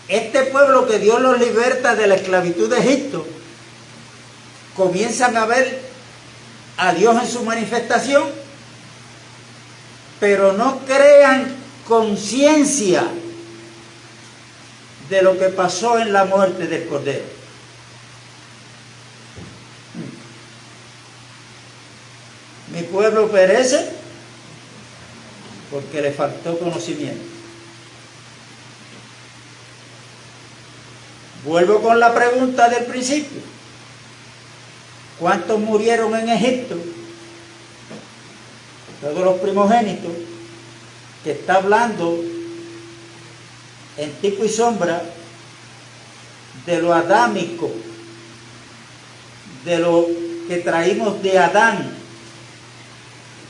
este pueblo que Dios los liberta de la esclavitud de Egipto, comienzan a ver a Dios en su manifestación, pero no crean conciencia de lo que pasó en la muerte del Cordero. Mi pueblo perece porque le faltó conocimiento. Vuelvo con la pregunta del principio. ¿Cuántos murieron en Egipto? Todos los primogénitos, que está hablando en tipo y sombra de lo adámico, de lo que traímos de Adán,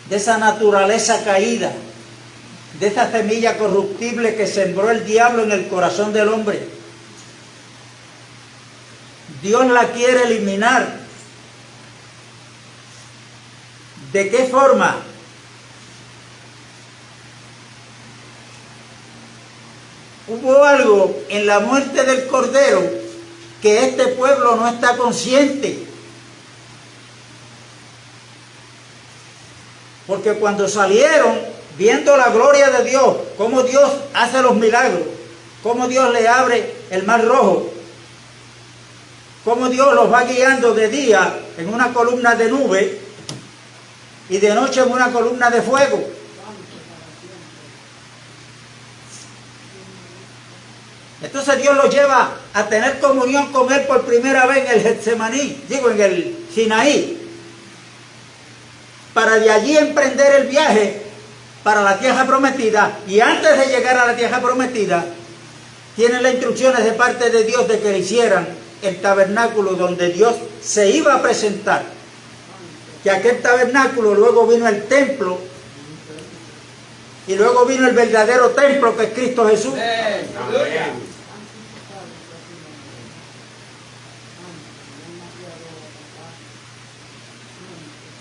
de esa naturaleza caída, de esa semilla corruptible que sembró el diablo en el corazón del hombre. Dios la quiere eliminar. ¿De qué forma? Hubo algo en la muerte del Cordero que este pueblo no está consciente. Porque cuando salieron, viendo la gloria de Dios, cómo Dios hace los milagros, cómo Dios le abre el mar rojo, cómo Dios los va guiando de día en una columna de nube y de noche en una columna de fuego. Entonces Dios los lleva a tener comunión con Él por primera vez en el Getsemaní, en el Sinaí, para de allí emprender el viaje para la tierra prometida. Y antes de llegar a la tierra prometida, tienen las instrucciones de parte de Dios de que le hicieran el tabernáculo donde Dios se iba a presentar. Que aquel tabernáculo, luego vino el templo, y luego vino el verdadero templo, que es Cristo Jesús. Amén.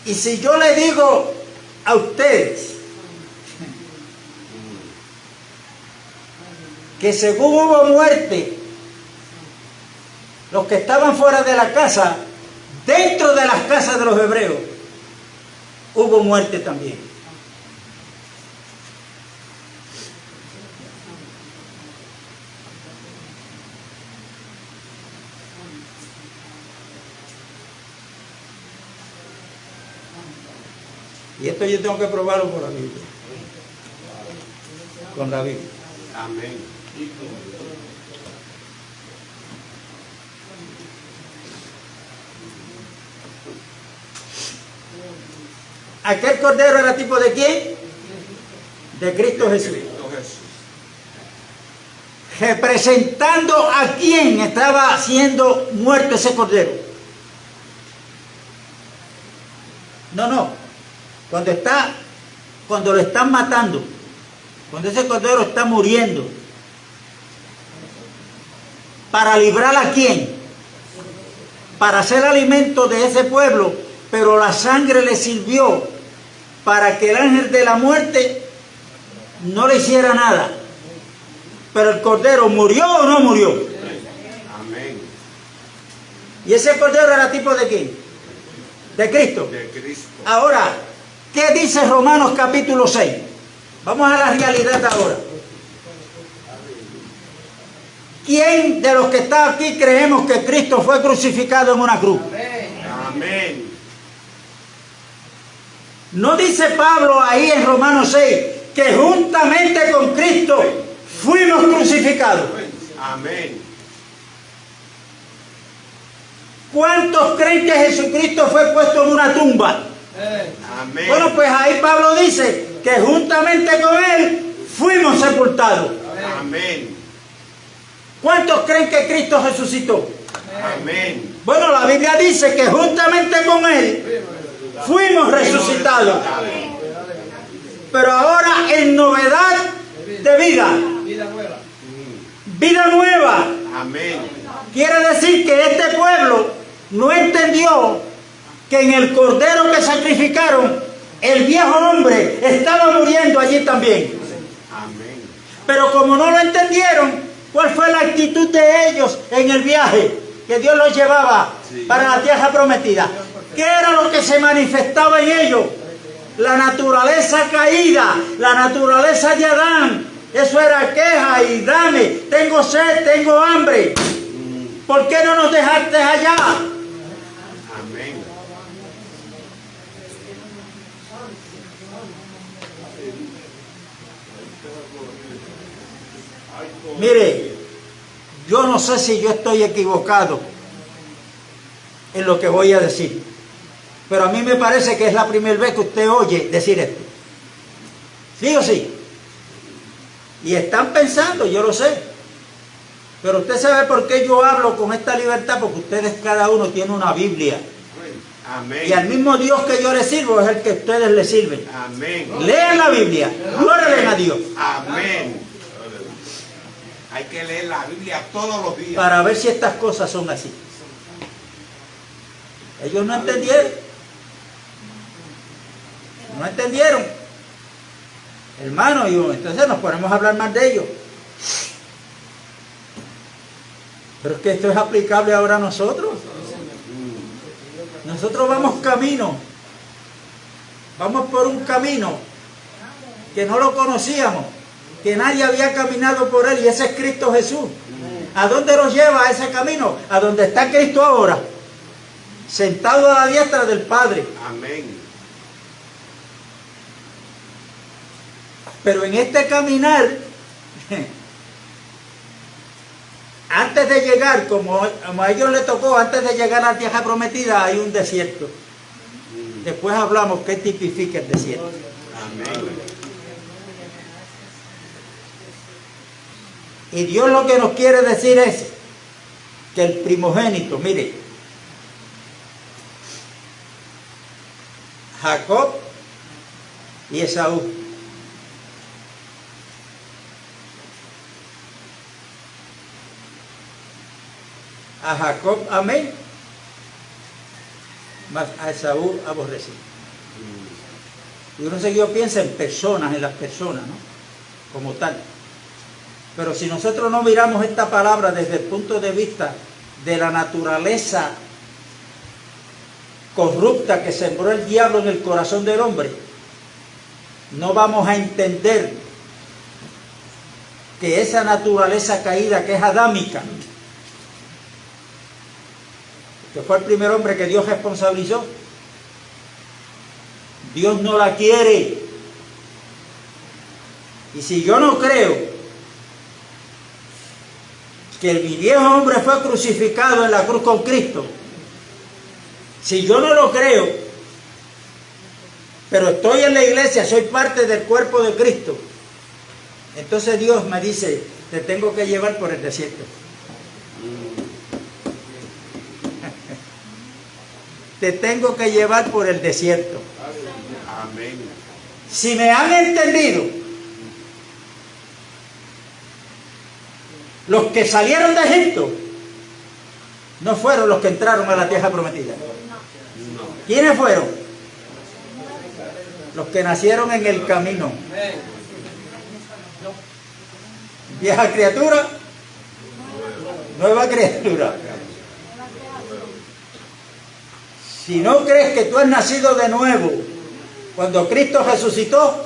Y si yo le digo a ustedes que según hubo muerte, los que estaban fuera de la casa, dentro de las casas de los hebreos, hubo muerte también. Y esto yo tengo que probarlo por la Biblia. Con la Biblia. Amén. ¿Aquel cordero era tipo de quién? De Cristo Jesús. Cristo Jesús. Representando a quién estaba siendo muerto ese cordero. No. Cuando lo están matando, cuando ese cordero está muriendo, ¿para librar a quién? Para ser alimento de ese pueblo, pero la sangre le sirvió para que el ángel de la muerte no le hiciera nada. Pero el cordero murió o no murió. Amén. ¿Y ese cordero era tipo de quién? De Cristo. De Cristo. Ahora, ¿qué dice Romanos capítulo 6? Vamos a la realidad ahora. ¿Quién de los que está aquí creemos que Cristo fue crucificado en una cruz? Amén. ¿No dice Pablo ahí en Romanos 6 que juntamente con Cristo fuimos crucificados? Amén. ¿Cuántos creen que Jesucristo fue puesto en una tumba? Amén. Bueno, pues ahí Pablo dice que juntamente con Él fuimos sepultados. Amén. ¿Cuántos creen que Cristo resucitó? Amén. Bueno, la Biblia dice que juntamente con Él fuimos resucitados. Pero ahora en novedad de vida. Vida nueva. Vida nueva. Amén. Quiere decir que este pueblo no entendió que en el cordero que sacrificaron, el viejo hombre estaba muriendo allí también. Amén. Pero como no lo entendieron, ¿cuál fue la actitud de ellos en el viaje que Dios los llevaba para la tierra prometida? ¿Qué era lo que se manifestaba en ellos? La naturaleza caída, la naturaleza de Adán. Eso era queja y dame, tengo sed, tengo hambre. ¿Por qué no nos dejaste allá? Amén. Mire, yo no sé si yo estoy equivocado en lo que voy a decir, pero a mí me parece que es la primera vez que usted oye decir esto. ¿Sí o sí? Y están pensando, yo lo sé. Pero usted sabe por qué yo hablo con esta libertad, porque ustedes cada uno tiene una Biblia. Amén. Y al mismo Dios que yo le sirvo es el que ustedes le sirven. Amén. Lean la Biblia, órale a Dios, Amén. Hay que leer la Biblia todos los días. para ver si estas cosas son así. Ellos no entendieron. No entendieron. Hermano, y entonces nos ponemos a hablar más de ellos. Pero es que esto es aplicable ahora a nosotros. Nosotros vamos camino. Vamos por un camino que no lo conocíamos, que nadie había caminado por él, y ese es Cristo Jesús. ¿A dónde nos lleva ese camino? A donde está Cristo ahora, sentado a la diestra del Padre. Amén. Pero en este caminar, antes de llegar, como a ellos les tocó, antes de llegar a la tierra prometida, hay un desierto. Después hablamos qué tipifica el desierto. Amén. Y Dios lo que nos quiere decir es que el primogénito, mire, Jacob y Esaú. A Jacob amé, mas a Esaú aborrecí. Y uno seguido piensa en personas, en las personas, ¿no? Como tal. Pero si nosotros no miramos esta palabra desde el punto de vista de la naturaleza corrupta que sembró el diablo en el corazón del hombre, no vamos a entender que esa naturaleza caída que es adámica, que fue el primer hombre que Dios responsabilizó, Dios no la quiere. Y si yo no creo que mi viejo hombre fue crucificado en la cruz con Cristo, si yo no lo creo, pero estoy en la iglesia, soy parte del cuerpo de Cristo, entonces Dios me dice, te tengo que llevar por el desierto. Te tengo que llevar por el desierto. Amén. Si me han entendido, los que salieron de Egipto no fueron los que entraron a la tierra prometida. ¿Quiénes fueron? Los que nacieron en el camino. Vieja criatura, nueva criatura. Si no crees que tú has nacido de nuevo, cuando Cristo resucitó,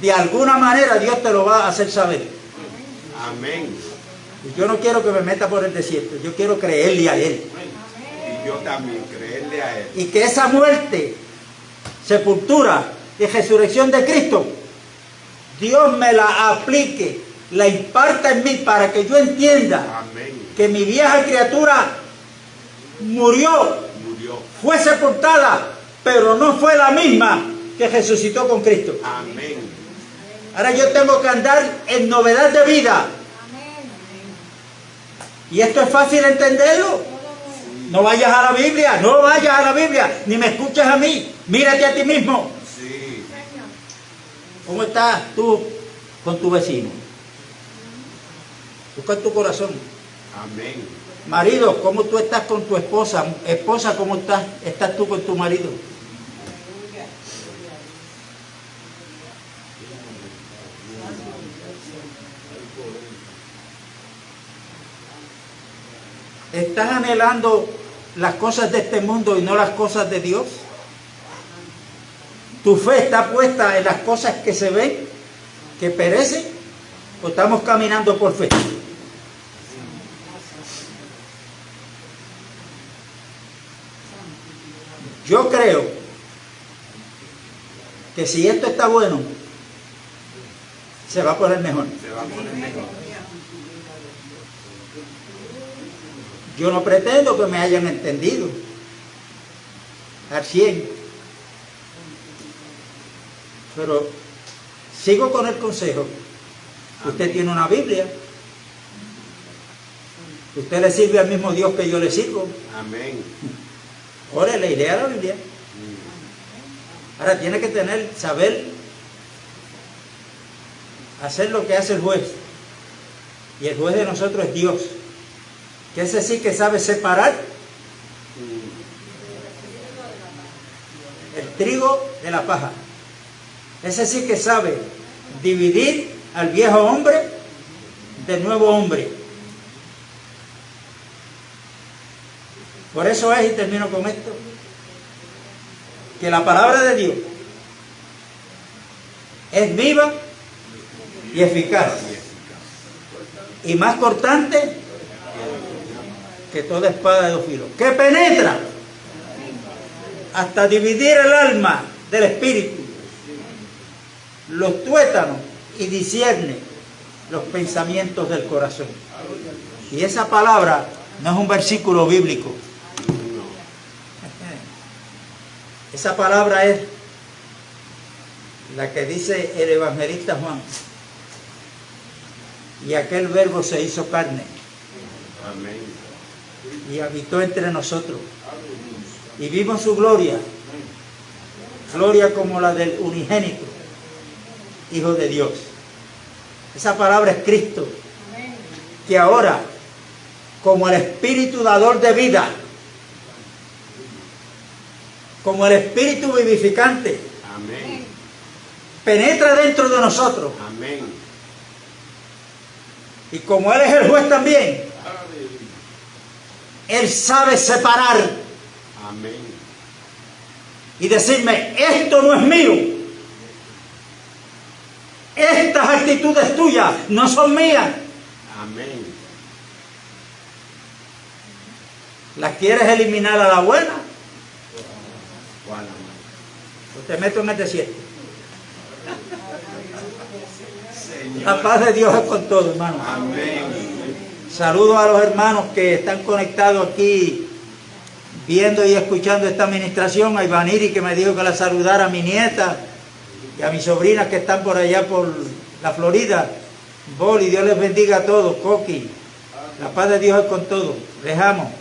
de alguna manera Dios te lo va a hacer saber. Amén. Y yo no quiero que me meta por el desierto, yo quiero creerle a Él. Y yo también, creerle a Él. Y que esa muerte, sepultura y resurrección de Cristo, Dios me la aplique, la imparta en mí para que yo entienda Amén. que mi vieja criatura murió, fue sepultada, pero no fue la misma que resucitó con Cristo. Amén. Ahora yo tengo que andar en novedad de vida. Y esto es fácil entenderlo. No vayas a la Biblia, no vayas a la Biblia, ni me escuches a mí. Mírate a ti mismo. Sí. ¿Cómo estás tú con tu vecino? Busca en tu corazón. Amén. Marido, ¿cómo tú estás con tu esposa? Esposa, ¿cómo estás tú con tu marido? ¿Estás anhelando las cosas de este mundo y no las cosas de Dios? ¿Tu fe está puesta en las cosas que se ven, que perecen? ¿O estamos caminando por fe? Yo creo que si esto está bueno, se va a poner mejor. Se va a poner mejor. Yo no pretendo que me hayan entendido al 100, pero sigo con el consejo. Usted tiene una Biblia, usted le sirve al mismo Dios que yo le sirvo. Amén. Órale y lea la Biblia. Ahora tiene que saber hacer lo que hace el juez. Y el juez de nosotros es Dios. Que ese sí que sabe separar el trigo de la paja. Ese sí que sabe dividir al viejo hombre del nuevo hombre. Por eso es, y termino con esto, que la palabra de Dios es viva y eficaz y más cortante que toda espada de dos filos, que penetra hasta dividir el alma del espíritu, los tuétanos, y discierne los pensamientos del corazón. Y esa palabra no es un versículo bíblico. Esa palabra es la que dice el evangelista Juan. Y aquel verbo se hizo carne. Amén. Y habitó entre nosotros. Y vimos su gloria. Gloria como la del unigénito Hijo de Dios. Esa palabra es Cristo. Que ahora, como el Espíritu dador de vida, como el Espíritu vivificante, Amén. penetra dentro de nosotros. Amén. Y como Él es el juez también, Él sabe separar Amén. y decirme, esto no es mío. Estas actitudes tuyas no son mías. Amén. ¿Las quieres eliminar a la buena? te meto en el desierto. Señor. La paz de Dios es con todo, hermano. Amén. Saludos a los hermanos que están conectados aquí, viendo y escuchando esta administración. A Ivaniri, que me dijo que la saludara, a mi nieta y a mis sobrinas que están por allá por la Florida. Boli, Dios les bendiga a todos. Coqui, la paz de Dios es con todos. Les amo.